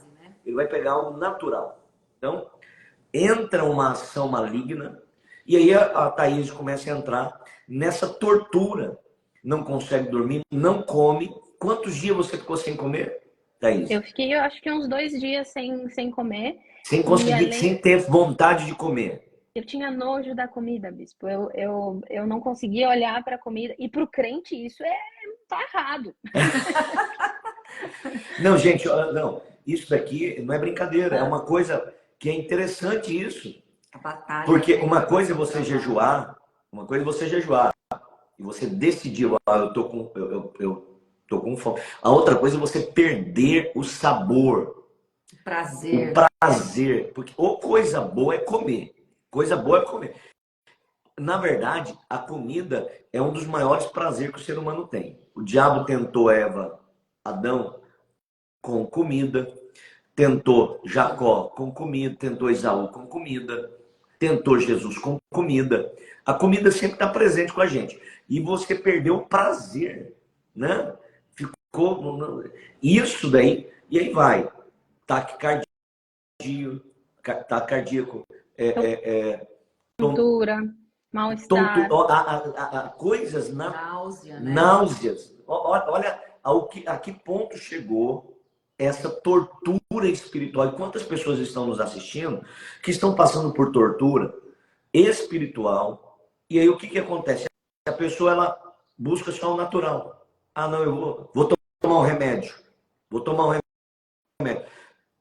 ele vai pegar algo natural. Então, entra uma ação maligna, e aí a Thaís começa a entrar nessa tortura. Não consegue dormir, não come. Quantos dias você ficou sem comer, Thaís? Eu fiquei, eu acho que uns 2 dias sem comer. Sem conseguir, sem ter vontade de comer. Eu tinha nojo da comida, bispo. Eu não conseguia olhar para a comida. E para o crente isso tá errado. Não, gente, não. Isso daqui não é brincadeira. É uma coisa que é interessante isso. A batalha Porque foi uma pra coisa é você você trabalhar. jejuar, uma coisa é você jejuar e você decidir, ah, eu tô com fome. A outra coisa é você perder o sabor, o Prazer. prazer, porque ou coisa boa é comer, coisa boa é comer. Na verdade, a comida é um dos maiores prazeres que o ser humano tem. O diabo tentou Adão com comida, tentou Jacó com comida, tentou Esaú com comida, tentou Jesus com comida. A comida sempre está presente com a gente. E você perdeu o prazer, né? Ficou isso daí, e aí vai. Taquicardia, taque cardíaco, Tontura, tonto, mal-estar. coisas Náusea, né? náuseas. Olha a que ponto chegou essa tortura espiritual. E quantas pessoas estão nos assistindo que estão passando por tortura espiritual? E aí o que, que acontece? A pessoa ela busca só o natural. Ah, não, eu vou tomar um remédio. Vou tomar um remédio.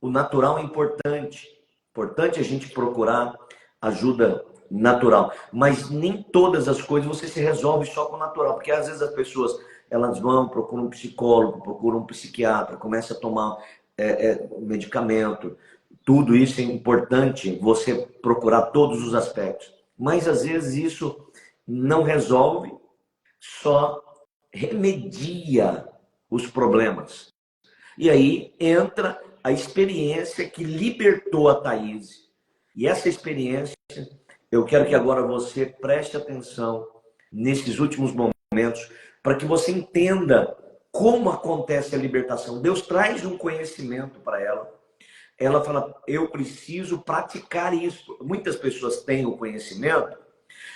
O natural é importante. Importante a gente procurar ajuda natural. Mas nem todas as coisas você se resolve só com o natural. Porque às vezes as pessoas elas vão, procuram um psicólogo, procuram um psiquiatra, começam a tomar medicamento. Tudo isso é importante, você procurar todos os aspectos. Mas às vezes isso não resolve, só remedia os problemas. E aí entra a experiência que libertou a Thaís. E essa experiência, eu quero que agora você preste atenção nesses últimos momentos, para que você entenda como acontece a libertação. Deus traz um conhecimento para ela. Ela fala, eu preciso praticar isso. Muitas pessoas têm o conhecimento,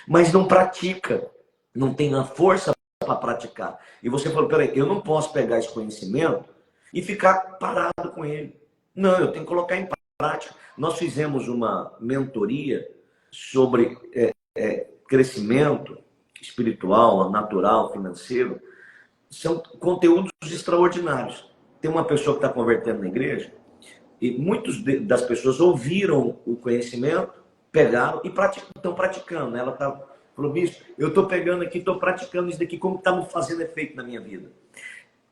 mas não pratica, não tem a força para praticar. E você falou, peraí, eu não posso pegar esse conhecimento e ficar parado com ele. Não, eu tenho que colocar em prática. Nós fizemos uma mentoria sobre crescimento espiritual, natural, financeiro. São conteúdos extraordinários. Tem uma pessoa que está convertendo na igreja e muitas das pessoas ouviram o conhecimento, pegaram e estão praticando. Ela falou, bispo, eu estou pegando aqui, estou praticando isso daqui, como está me fazendo efeito na minha vida.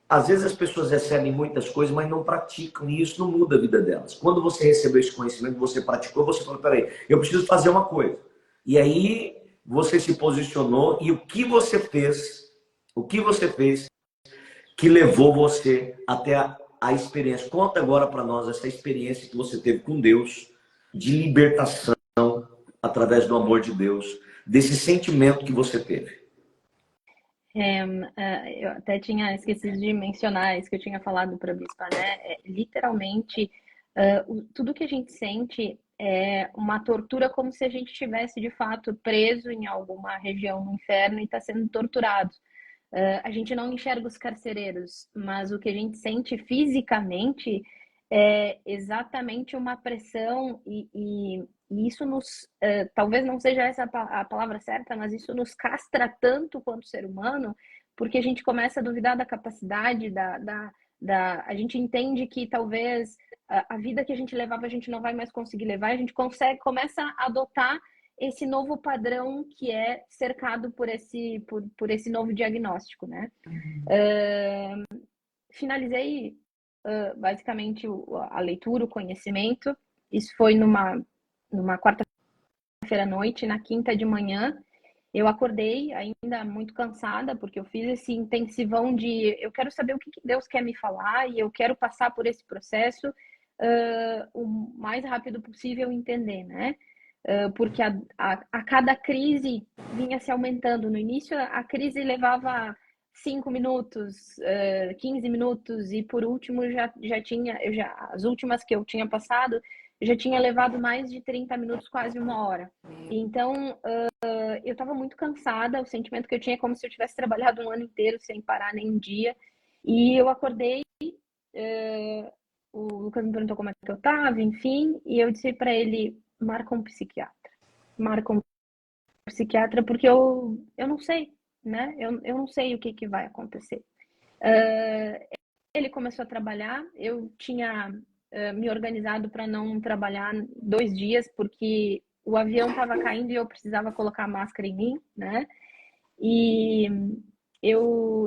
Às vezes as pessoas recebem muitas coisas, mas não praticam, e isso não muda a vida delas. Quando você recebeu esse conhecimento, você praticou, você falou, peraí, eu preciso fazer uma coisa. E aí você se posicionou, e o que você fez que levou você até a experiência. Conta agora para nós essa experiência que você teve com Deus, de libertação através do amor de Deus, desse sentimento que você teve. Eu até tinha esquecido de mencionar isso que eu tinha falado para a Bispa, né? Literalmente, tudo que a gente sente é uma tortura, como se a gente estivesse de fato preso em alguma região no inferno e está sendo torturado. A gente não enxerga os carcereiros, mas o que a gente sente fisicamente é exatamente uma pressão e isso nos, talvez não seja essa a palavra certa, mas isso nos castra tanto quanto ser humano, porque a gente começa a duvidar da capacidade, a gente entende que talvez a vida que a gente levava a gente não vai mais conseguir levar, a gente começa a adotar esse novo padrão que é cercado por esse novo diagnóstico, né? Finalizei basicamente a leitura, o conhecimento. Isso foi numa quarta-feira à noite, na quinta de manhã. Eu acordei ainda muito cansada, porque eu fiz esse intensivão de eu quero saber o que Deus quer me falar e eu quero passar por esse processo o mais rápido possível entender, né? Porque a cada crise vinha se aumentando. No início, a crise levava 5 minutos, 15 minutos, e por último as últimas que eu tinha passado, já tinha levado mais de 30 minutos, quase uma hora. Então, eu estava muito cansada, o sentimento que eu tinha é como se eu tivesse trabalhado um ano inteiro sem parar nem um dia. E eu acordei, o Lucas me perguntou como é que eu estava, enfim, e eu disse para ele, marca um psiquiatra. Marca um psiquiatra, porque eu não sei, né? Eu não sei o que vai acontecer. Ele começou a trabalhar, eu tinha me organizado para não trabalhar 2 dias, porque o avião estava caindo e eu precisava colocar a máscara em mim, né? E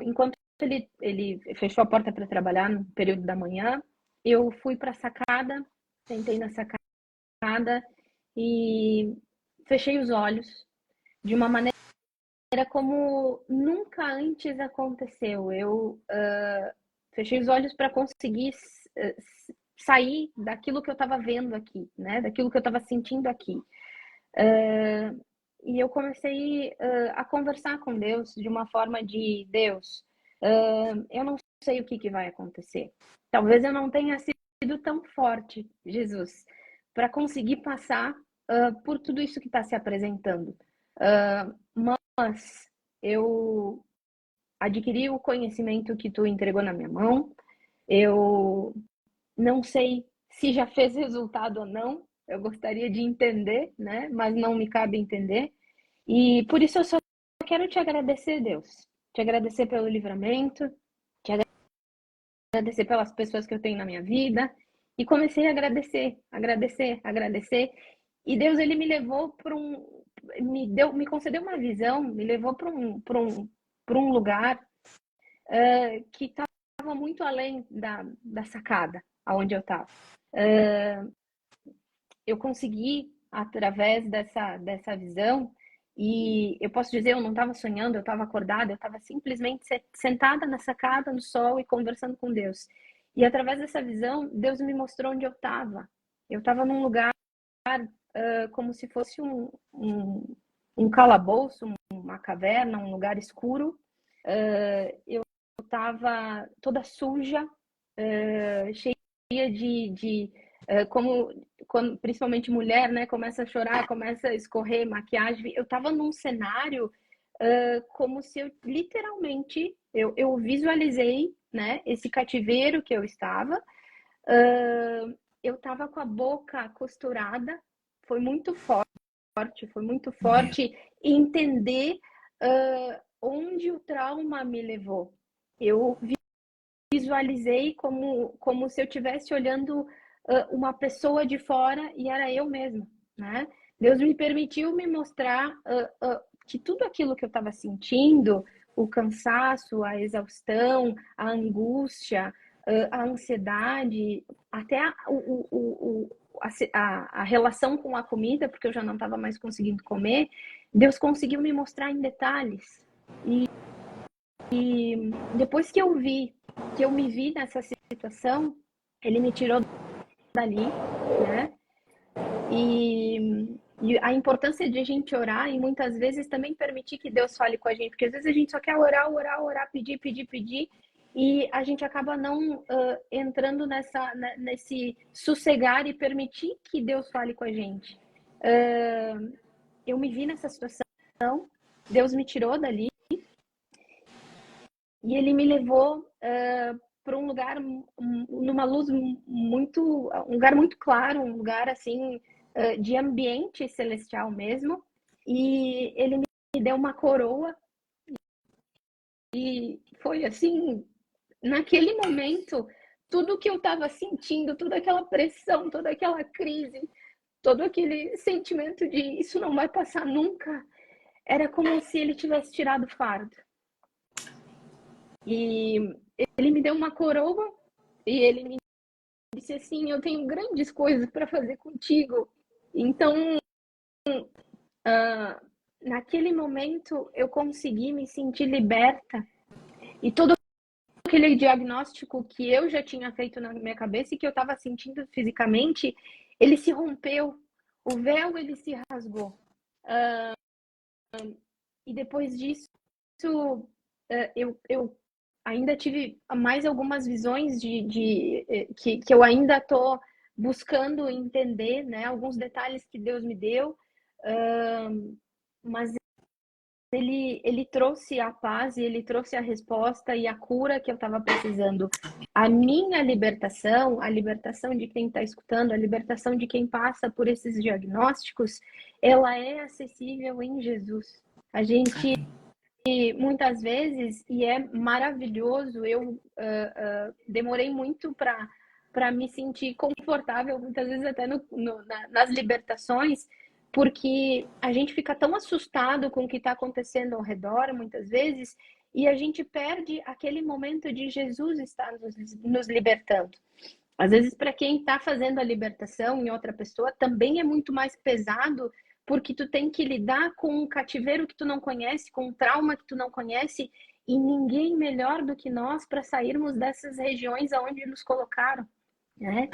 enquanto ele fechou a porta para trabalhar no período da manhã, eu fui para a sacada, sentei na sacada e fechei os olhos de uma maneira como nunca antes aconteceu. Eu fechei os olhos para conseguir sair daquilo que eu estava vendo aqui, né? Daquilo que eu estava sentindo aqui. E eu comecei a conversar com Deus de uma forma de: Deus, eu não sei o que vai acontecer. Talvez eu não tenha sido tão forte, Jesus, para conseguir passar por tudo isso que está se apresentando. Mas eu adquiri o conhecimento que tu entregou na minha mão. Eu não sei se já fez resultado ou não. Eu gostaria de entender, né? Mas não me cabe entender. E por isso eu só quero te agradecer, Deus. Te agradecer pelo livramento, te agradecer pelas pessoas que eu tenho na minha vida. E comecei a agradecer. E Deus, ele me levou para me concedeu uma visão, me levou para um lugar que estava muito além da sacada, aonde eu estava. Eu consegui, através dessa visão, e eu posso dizer, eu não estava sonhando, eu estava acordada, eu estava simplesmente sentada na sacada, no sol e conversando com Deus. E através dessa visão, Deus me mostrou onde eu estava. Eu estava num lugar como se fosse um calabouço, uma caverna, um lugar escuro. Eu estava toda suja, cheia de quando, principalmente mulher, né, começa a chorar, começa a escorrer maquiagem. Eu estava num cenário como se eu literalmente eu visualizei, né, esse cativeiro que eu estava. Eu estava com a boca costurada, foi muito forte entender onde o trauma me levou. Eu visualizei como se eu estivesse olhando uma pessoa de fora e era eu mesma, né? Deus me permitiu me mostrar que tudo aquilo que eu estava sentindo, o cansaço, a exaustão, a angústia, a ansiedade, até a relação com a comida, porque eu já não estava mais conseguindo comer, Deus conseguiu me mostrar em detalhes. E depois que eu me vi nessa situação, ele me tirou dali, né? E a importância de a gente orar e muitas vezes também permitir que Deus fale com a gente, porque às vezes a gente só quer orar, pedir, e a gente acaba não entrando nesse sossegar e permitir que Deus fale com a gente. Eu me vi nessa situação, Deus me tirou dali e ele me levou para um lugar numa luz muito, um lugar muito claro, um lugar assim de ambiente celestial mesmo, e ele me deu uma coroa e foi assim, naquele momento, tudo que eu estava sentindo, toda aquela pressão, toda aquela crise, todo aquele sentimento de isso não vai passar nunca, era como se ele tivesse tirado o fardo. E ele me deu uma coroa e ele me disse assim: eu tenho grandes coisas para fazer contigo. Então, naquele momento, eu consegui me sentir liberta. E todo aquele diagnóstico que eu já tinha feito na minha cabeça e que eu estava sentindo fisicamente, ele se rompeu. O véu, ele se rasgou. E depois disso, eu ainda tive mais algumas visões que eu ainda estou buscando entender, né? Alguns detalhes que Deus me deu, mas ele trouxe a paz e ele trouxe a resposta e a cura que eu estava precisando. A minha libertação, a libertação de quem está escutando, a libertação de quem passa por esses diagnósticos, ela é acessível em Jesus. A gente muitas vezes, e é maravilhoso, eu demorei muito para para me sentir confortável, muitas vezes até nas libertações, porque a gente fica tão assustado com o que está acontecendo ao redor, muitas vezes, e a gente perde aquele momento de Jesus estar nos libertando. Às vezes, para quem está fazendo a libertação em outra pessoa, também é muito mais pesado, porque tu tem que lidar com um cativeiro que tu não conhece, com um trauma que tu não conhece, e ninguém melhor do que nós para sairmos dessas regiões aonde nos colocaram, né?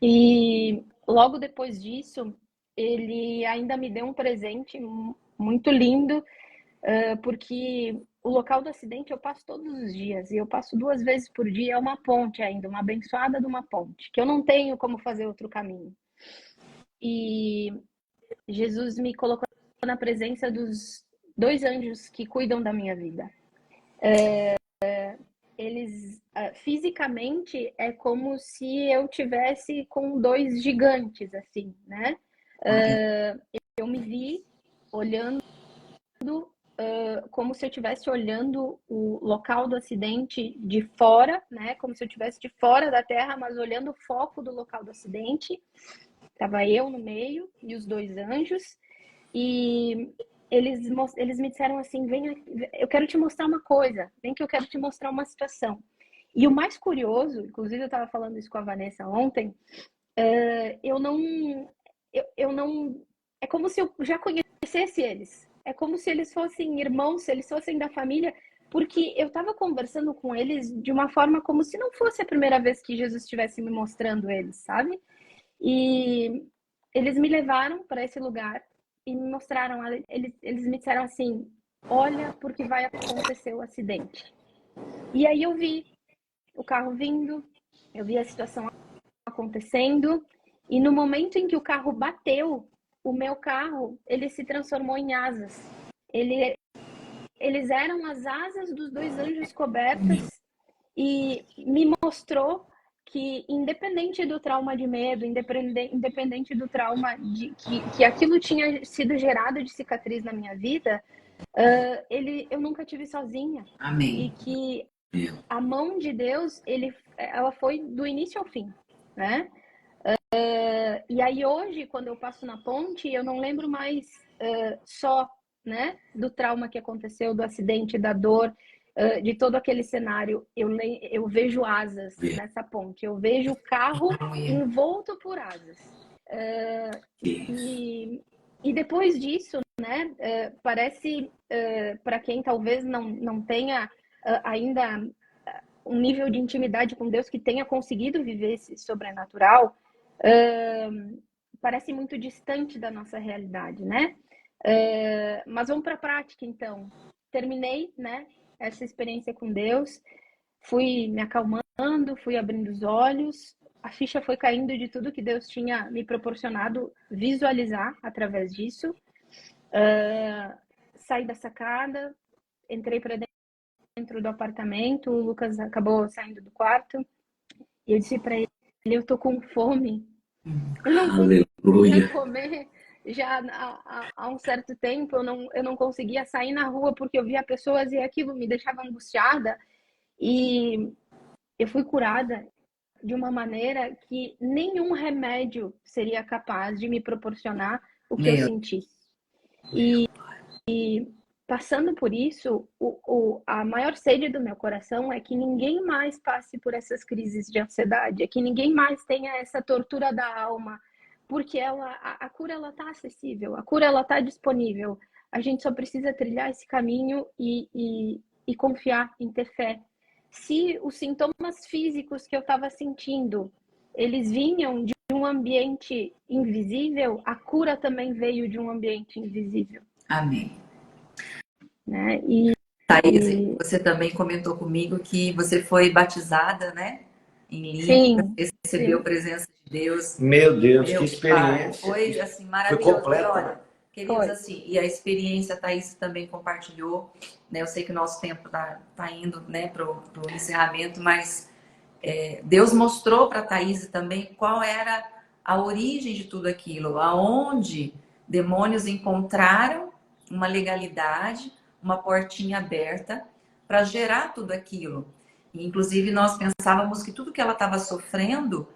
E logo depois disso, ele ainda me deu um presente muito lindo, porque o local do acidente eu passo todos os dias, e eu passo 2 vezes por dia, é uma ponte ainda, uma abençoada de uma ponte, que eu não tenho como fazer outro caminho. E Jesus me colocou na presença dos 2 anjos que cuidam da minha vida. Eles, fisicamente, é como se eu tivesse com 2 gigantes, assim, né? Eu me vi olhando, como se eu estivesse olhando o local do acidente de fora, né? Como se eu estivesse de fora da Terra, mas olhando o foco do local do acidente. Estava eu no meio e os 2 anjos. E eles me disseram assim, vem, eu quero te mostrar uma coisa, vem que eu quero te mostrar uma situação. E o mais curioso, inclusive eu estava falando isso com a Vanessa ontem, eu não, é como se eu já conhecesse eles, é como se eles fossem irmãos, se eles fossem da família, porque eu estava conversando com eles de uma forma como se não fosse a primeira vez que Jesus estivesse me mostrando eles, sabe? E eles me levaram para esse lugar e me mostraram, eles me disseram assim, olha porque vai acontecer o acidente. E aí eu vi o carro vindo, eu vi a situação acontecendo, e no momento em que o carro bateu, o meu carro, ele se transformou em asas. Eles eram as asas dos 2 anjos cobertas, e me mostrou que, independente do trauma de medo, independente do trauma que aquilo tinha sido gerado de cicatriz na minha vida, eu nunca tive sozinha. Amém. E que a mão de Deus, ela foi do início ao fim, né? E aí hoje, quando eu passo na ponte, eu não lembro mais só, né, do trauma que aconteceu, do acidente, da dor, de todo aquele cenário. Eu vejo asas nessa ponte, eu vejo o carro envolto por asas. E depois disso, né, parece, para quem talvez não tenha ainda um nível de intimidade com Deus, que tenha conseguido viver esse sobrenatural, parece muito distante da nossa realidade, né? Mas vamos para a prática, então. Terminei, né, essa experiência com Deus, fui me acalmando, fui abrindo os olhos, a ficha foi caindo de tudo que Deus tinha me proporcionado visualizar através disso. Saí da sacada, entrei para dentro do apartamento, o Lucas acabou saindo do quarto, e eu disse para ele, eu tô com fome. Eu não conseguia comer já há um certo tempo, eu não conseguia sair na rua porque eu via pessoas e aquilo me deixava angustiada. E eu fui curada de uma maneira que nenhum remédio seria capaz de me proporcionar o que eu senti. E passando por isso, a maior sede do meu coração é que ninguém mais passe por essas crises de ansiedade, é que ninguém mais tenha essa tortura da alma, porque a cura ela está acessível, a cura ela está disponível. A gente só precisa trilhar esse caminho e confiar, em ter fé. Se os sintomas físicos que eu estava sentindo, eles vinham de um ambiente invisível, a cura também veio de um ambiente invisível. Amém. Né? Thaís, você também comentou comigo que você foi batizada, né? Em Línguas, recebeu a presença de Deus. Meu Deus, que experiência. Foi assim, maravilhoso. Foi e olha, queridos, assim, e a experiência, a Thaís também compartilhou, né? Eu sei que o nosso tempo tá indo, né, pro encerramento, mas Deus mostrou para a Thaís também qual era a origem de tudo aquilo, aonde demônios encontraram uma legalidade, uma portinha aberta para gerar tudo aquilo. Inclusive, nós pensávamos que tudo que ela estava sofrendo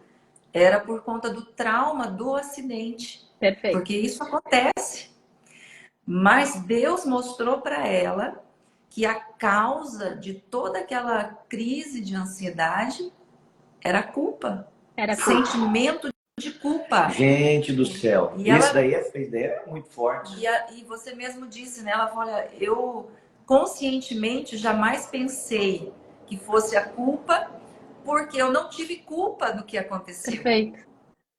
era por conta do trauma do acidente. Perfeito. Porque isso acontece. Mas Deus mostrou para ela que a causa de toda aquela crise de ansiedade era a culpa. Era culpa. Sentimento de culpa. Gente do céu. E Isso ela, daí é muito forte. e você mesmo disse, né? Ela falou, olha, eu conscientemente jamais pensei que fosse a culpa, porque eu não tive culpa do que aconteceu. Perfeito.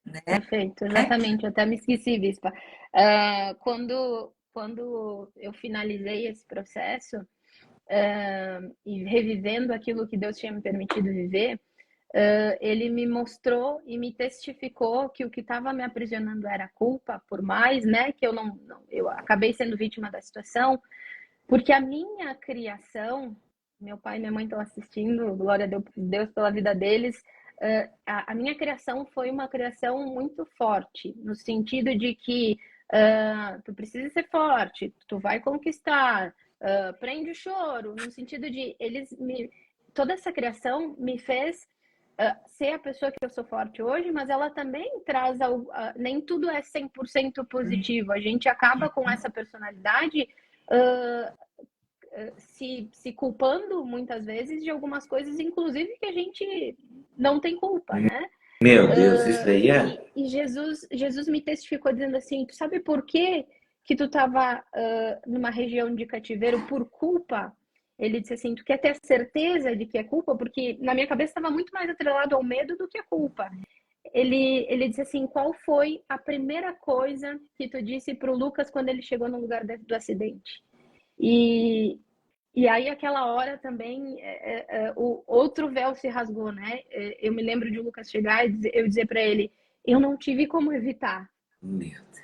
Né? Perfeito, exatamente. Eu até me esqueci, Bispa. Quando eu finalizei esse processo, e revivendo aquilo que Deus tinha me permitido viver, ele me mostrou e me testificou que o que estava me aprisionando era culpa, por mais, né, que eu acabei sendo vítima da situação, porque a minha criação, meu pai e minha mãe estão assistindo, glória a Deus pela vida deles, a minha criação foi uma criação muito forte, no sentido de que tu precisa ser forte, tu vai conquistar, prende o choro, no sentido de toda essa criação me fez ser a pessoa que eu sou forte hoje, mas ela também traz nem tudo é 100% positivo. A gente acaba com essa personalidade se culpando muitas vezes de algumas coisas, inclusive que a gente não tem culpa, né? Meu Deus, isso daí é... E Jesus me testificou dizendo assim, tu sabe por quê que tu estava numa região de cativeiro por culpa? Ele disse assim, tu quer ter a certeza de que é culpa? Porque na minha cabeça estava muito mais atrelado ao medo do que a culpa. Ele disse assim, qual foi a primeira coisa que tu disse para o Lucas quando ele chegou no lugar do acidente? E aí, aquela hora também, o outro véu se rasgou, né? Eu me lembro de o Lucas chegar e eu dizer para ele, eu não tive como evitar. Meu Deus.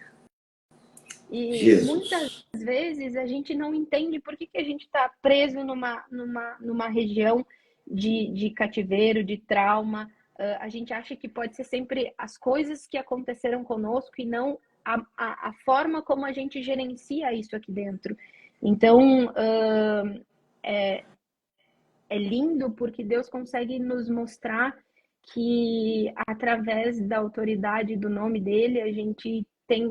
E Jesus. muitas vezes a gente não entende por que a gente está preso numa região de cativeiro, de trauma. A gente acha que pode ser sempre as coisas que aconteceram conosco e não a forma como a gente gerencia isso aqui dentro. Então, é lindo porque Deus consegue nos mostrar que através da autoridade do nome dele, a gente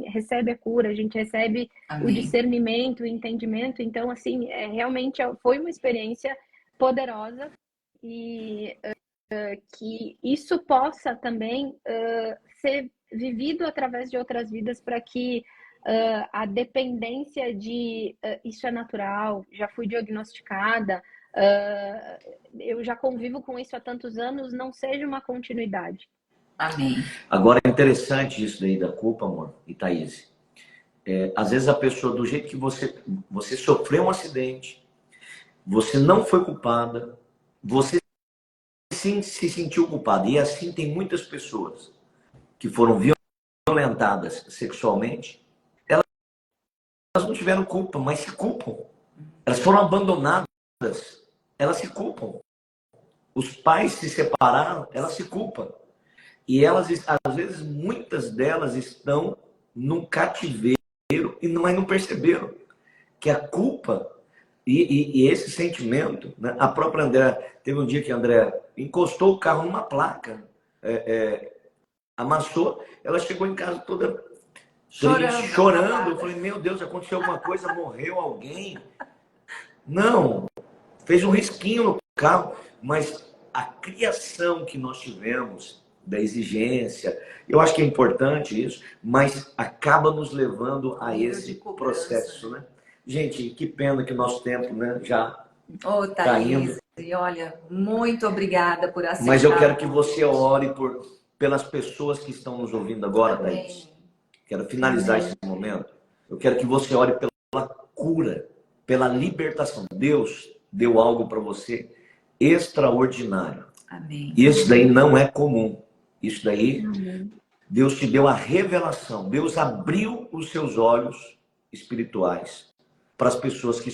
recebe a cura, a gente recebe Amém. O discernimento, o entendimento. Então, assim, realmente foi uma experiência poderosa e que isso possa também ser vivido através de outras vidas para que a dependência de isso é natural, já fui diagnosticada, eu já convivo com isso há tantos anos, não seja uma continuidade. Amém. Agora é interessante isso daí da culpa, amor, e Thaís. Às vezes a pessoa, do jeito que você sofreu um acidente, você não foi culpada, você sim se sentiu culpada. E assim tem muitas pessoas que foram violentadas sexualmente, elas não tiveram culpa, mas se culpam. Elas foram abandonadas, elas se culpam. Os pais se separaram, elas se culpam. E elas, às vezes, muitas delas estão num cativeiro e não perceberam que a culpa e esse sentimento, né? A própria André, teve um dia que a André encostou o carro numa placa, amassou, ela chegou em casa toda chorando. Eu falei, meu Deus, aconteceu alguma coisa, morreu alguém. Não, fez um risquinho no carro, mas a criação que nós tivemos da exigência, eu acho que é importante isso, mas acaba nos levando a esse processo, né? Gente, que pena que o nosso tempo, né, já tá indo. E olha, muito obrigada por aceitar. Mas eu quero que você ore pelas pessoas que estão nos ouvindo agora, Thaís. Quero finalizar esse momento. Eu quero que você ore pela cura, pela libertação. Deus deu algo para você extraordinário. Amém. E isso daí não é comum. Isso daí, Deus te deu a revelação. Deus abriu os seus olhos espirituais para as pessoas que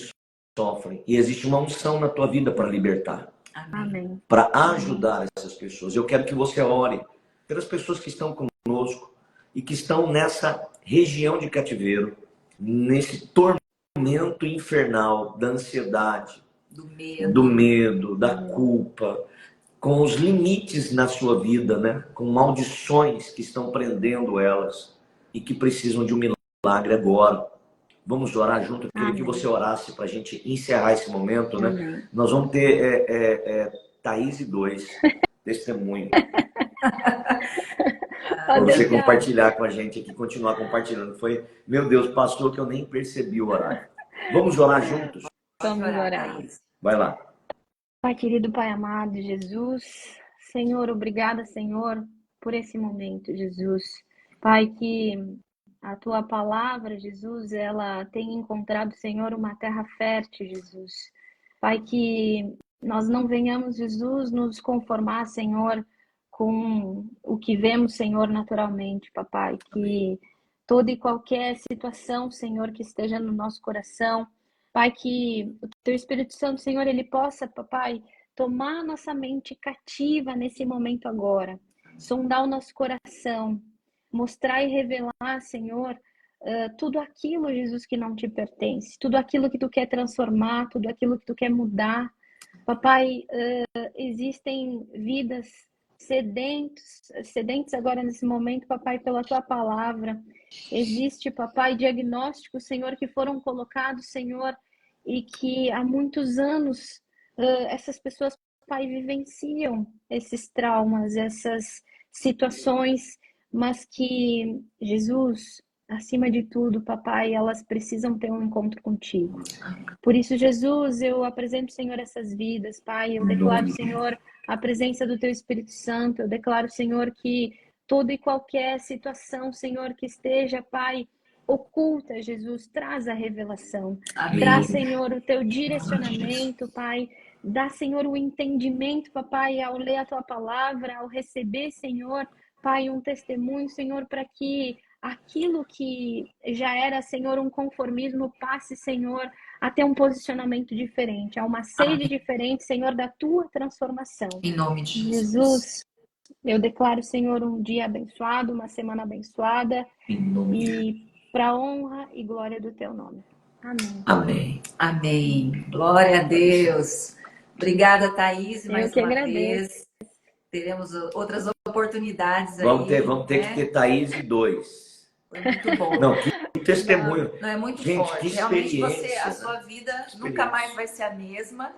sofrem. E existe uma unção na tua vida para libertar. Amém. Para ajudar essas pessoas. Eu quero que você ore pelas pessoas que estão conosco e que estão nessa região de cativeiro, nesse tormento infernal da ansiedade, do medo, da culpa, com os limites na sua vida, né? Com maldições que estão prendendo elas e que precisam de um milagre agora. Vamos orar junto? Eu queria que você orasse para a gente encerrar esse momento, né? Amém. Nós vamos ter Thaís e 2 testemunho. Para você compartilhar com a gente aqui, continuar compartilhando. Foi, meu Deus, passou que eu nem percebi o horário. Vamos orar juntos? Vamos orar. Vai lá. Pai querido, Pai amado, Jesus, Senhor, obrigada, Senhor, por esse momento, Jesus. Pai, que a Tua palavra, Jesus, ela tem encontrado, Senhor, uma terra fértil, Jesus. Pai, que nós não venhamos, Jesus, nos conformar, Senhor, com o que vemos, Senhor, naturalmente, Papai. Que toda e qualquer situação, Senhor, que esteja no nosso coração, Pai, que o Teu Espírito Santo, Senhor, ele possa, Papai, tomar nossa mente cativa nesse momento agora, sondar o nosso coração, mostrar e revelar, Senhor, tudo aquilo, Jesus, que não te pertence, tudo aquilo que Tu quer transformar, tudo aquilo que Tu quer mudar. Papai, existem vidas sedentes agora nesse momento, Papai, pela Tua palavra. Existe, Papai, diagnósticos, Senhor, que foram colocados, Senhor, e que há muitos anos essas pessoas, Pai, vivenciam esses traumas, essas situações, mas que, Jesus, acima de tudo, Papai, elas precisam ter um encontro contigo. Por isso, Jesus, eu apresento, Senhor, essas vidas, Pai. Eu declaro, Senhor, a presença do Teu Espírito Santo. Eu declaro, Senhor, que toda e qualquer situação, Senhor, que esteja, Pai, oculta, Jesus, traz a revelação. Amém. Traz, Senhor, o Teu direcionamento, Pai. Dá, Senhor, o entendimento, Papai, ao ler a Tua palavra, ao receber, Senhor, Pai, um testemunho, Senhor, para que aquilo que já era, Senhor, um conformismo passe, Senhor, a ter um posicionamento diferente, a uma sede diferente, Senhor, da Tua transformação. Em nome de Jesus, eu declaro, Senhor, um dia abençoado, uma semana abençoada e para honra e glória do Teu nome. Amém. Amém. Amém. Glória a Deus. Obrigada, Thaís, mais que uma agradeço. vez. Teremos outras oportunidades aí. Vamos ter que ter Thaís e 2. Foi muito bom. Não, que testemunho. Não, é muito Gente, forte. que Realmente experiência, a sua vida experiência. nunca mais vai ser a mesma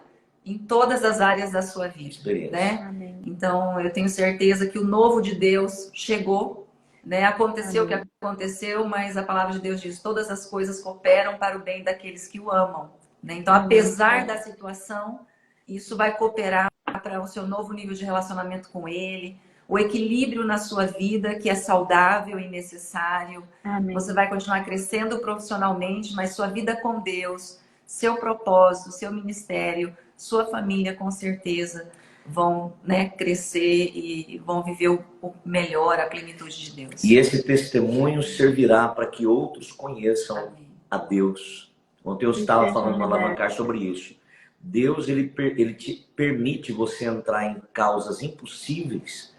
em todas as áreas da sua vida, Experiência. né? Amém. Então, eu tenho certeza que o novo de Deus chegou, né? Aconteceu o que aconteceu, mas a palavra de Deus diz: todas as coisas cooperam para o bem daqueles que o amam, né? Então, apesar da situação, isso vai cooperar para o seu novo nível de relacionamento com Ele, o equilíbrio na sua vida, que é saudável e necessário. Amém. Você vai continuar crescendo profissionalmente, mas sua vida com Deus, seu propósito, seu ministério, sua família, com certeza, vão, né, crescer e vão viver o melhor, a plenitude de Deus. E esse testemunho servirá para que outros conheçam Amém. a Deus. Ontem eu estava falando no Alavancar sobre isso. Deus, ele te permite você entrar em causas impossíveis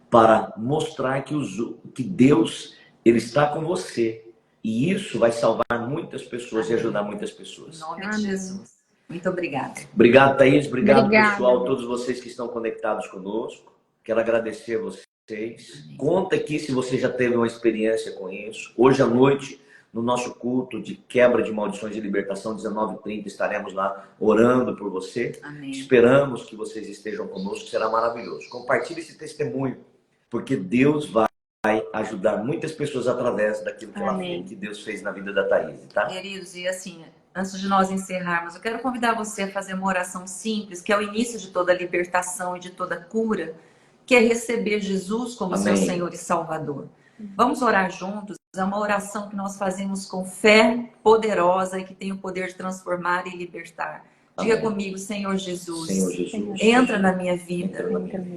para mostrar que Deus, ele está com você. E isso vai salvar muitas pessoas e ajudar muitas pessoas. Em nome de Jesus. Muito obrigada. Obrigado, Thaís. Obrigado, Obrigada. pessoal. Todos vocês que estão conectados conosco. Quero agradecer a vocês. Conta aqui se você já teve uma experiência com isso. Hoje à noite, no nosso culto de quebra de maldições e libertação, 19h30, estaremos lá orando por você. Amém. Esperamos que vocês estejam conosco, será maravilhoso. Compartilhe esse testemunho, porque Deus vai ajudar muitas pessoas através daquilo que ela fez, que Deus fez na vida da Thaís, tá? Queridos, e assim, antes de nós encerrarmos, eu quero convidar você a fazer uma oração simples, que é o início de toda libertação e de toda cura, que é receber Jesus como seu Senhor e Salvador. Vamos orar juntos. É uma oração que nós fazemos com fé poderosa e que tem o poder de transformar e libertar. Diga comigo: Senhor Jesus, Senhor Jesus, entra na minha vida,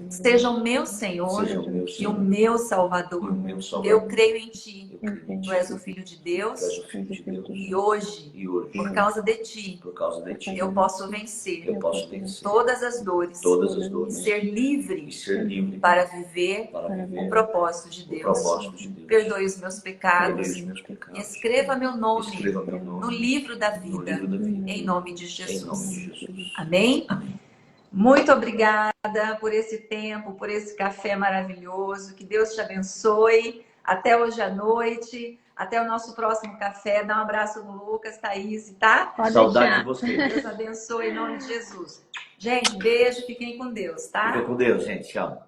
seja o meu Senhor seja o meu e o Senhor meu Salvador. e o meu Salvador. Eu creio em Ti Tu és o Filho de Deus. Tu és o Filho de Deus. E hoje, E hoje, por causa de ti, por causa de ti, eu posso vencer eu posso vencer todas as dores todas as e dores ser livre e ser livre para viver para viver o propósito de o Deus. propósito de Deus. Perdoe os meus pecados. Perdoe os meus E pecados. escreva meu nome Escreva meu no nome livro da no vida, livro da vida. em nome de Em nome Jesus. de Jesus. Amém? Amém. Muito obrigada por esse tempo, por esse café maravilhoso. Que Deus te abençoe. Até hoje à noite. Até o nosso próximo café. Dá um abraço no Lucas, Thaís, tá? Pode Saudade deixar. de você. Deus abençoe em nome de Jesus. Gente, beijo. Fiquem com Deus, tá? Fica com Deus, gente. Tchau.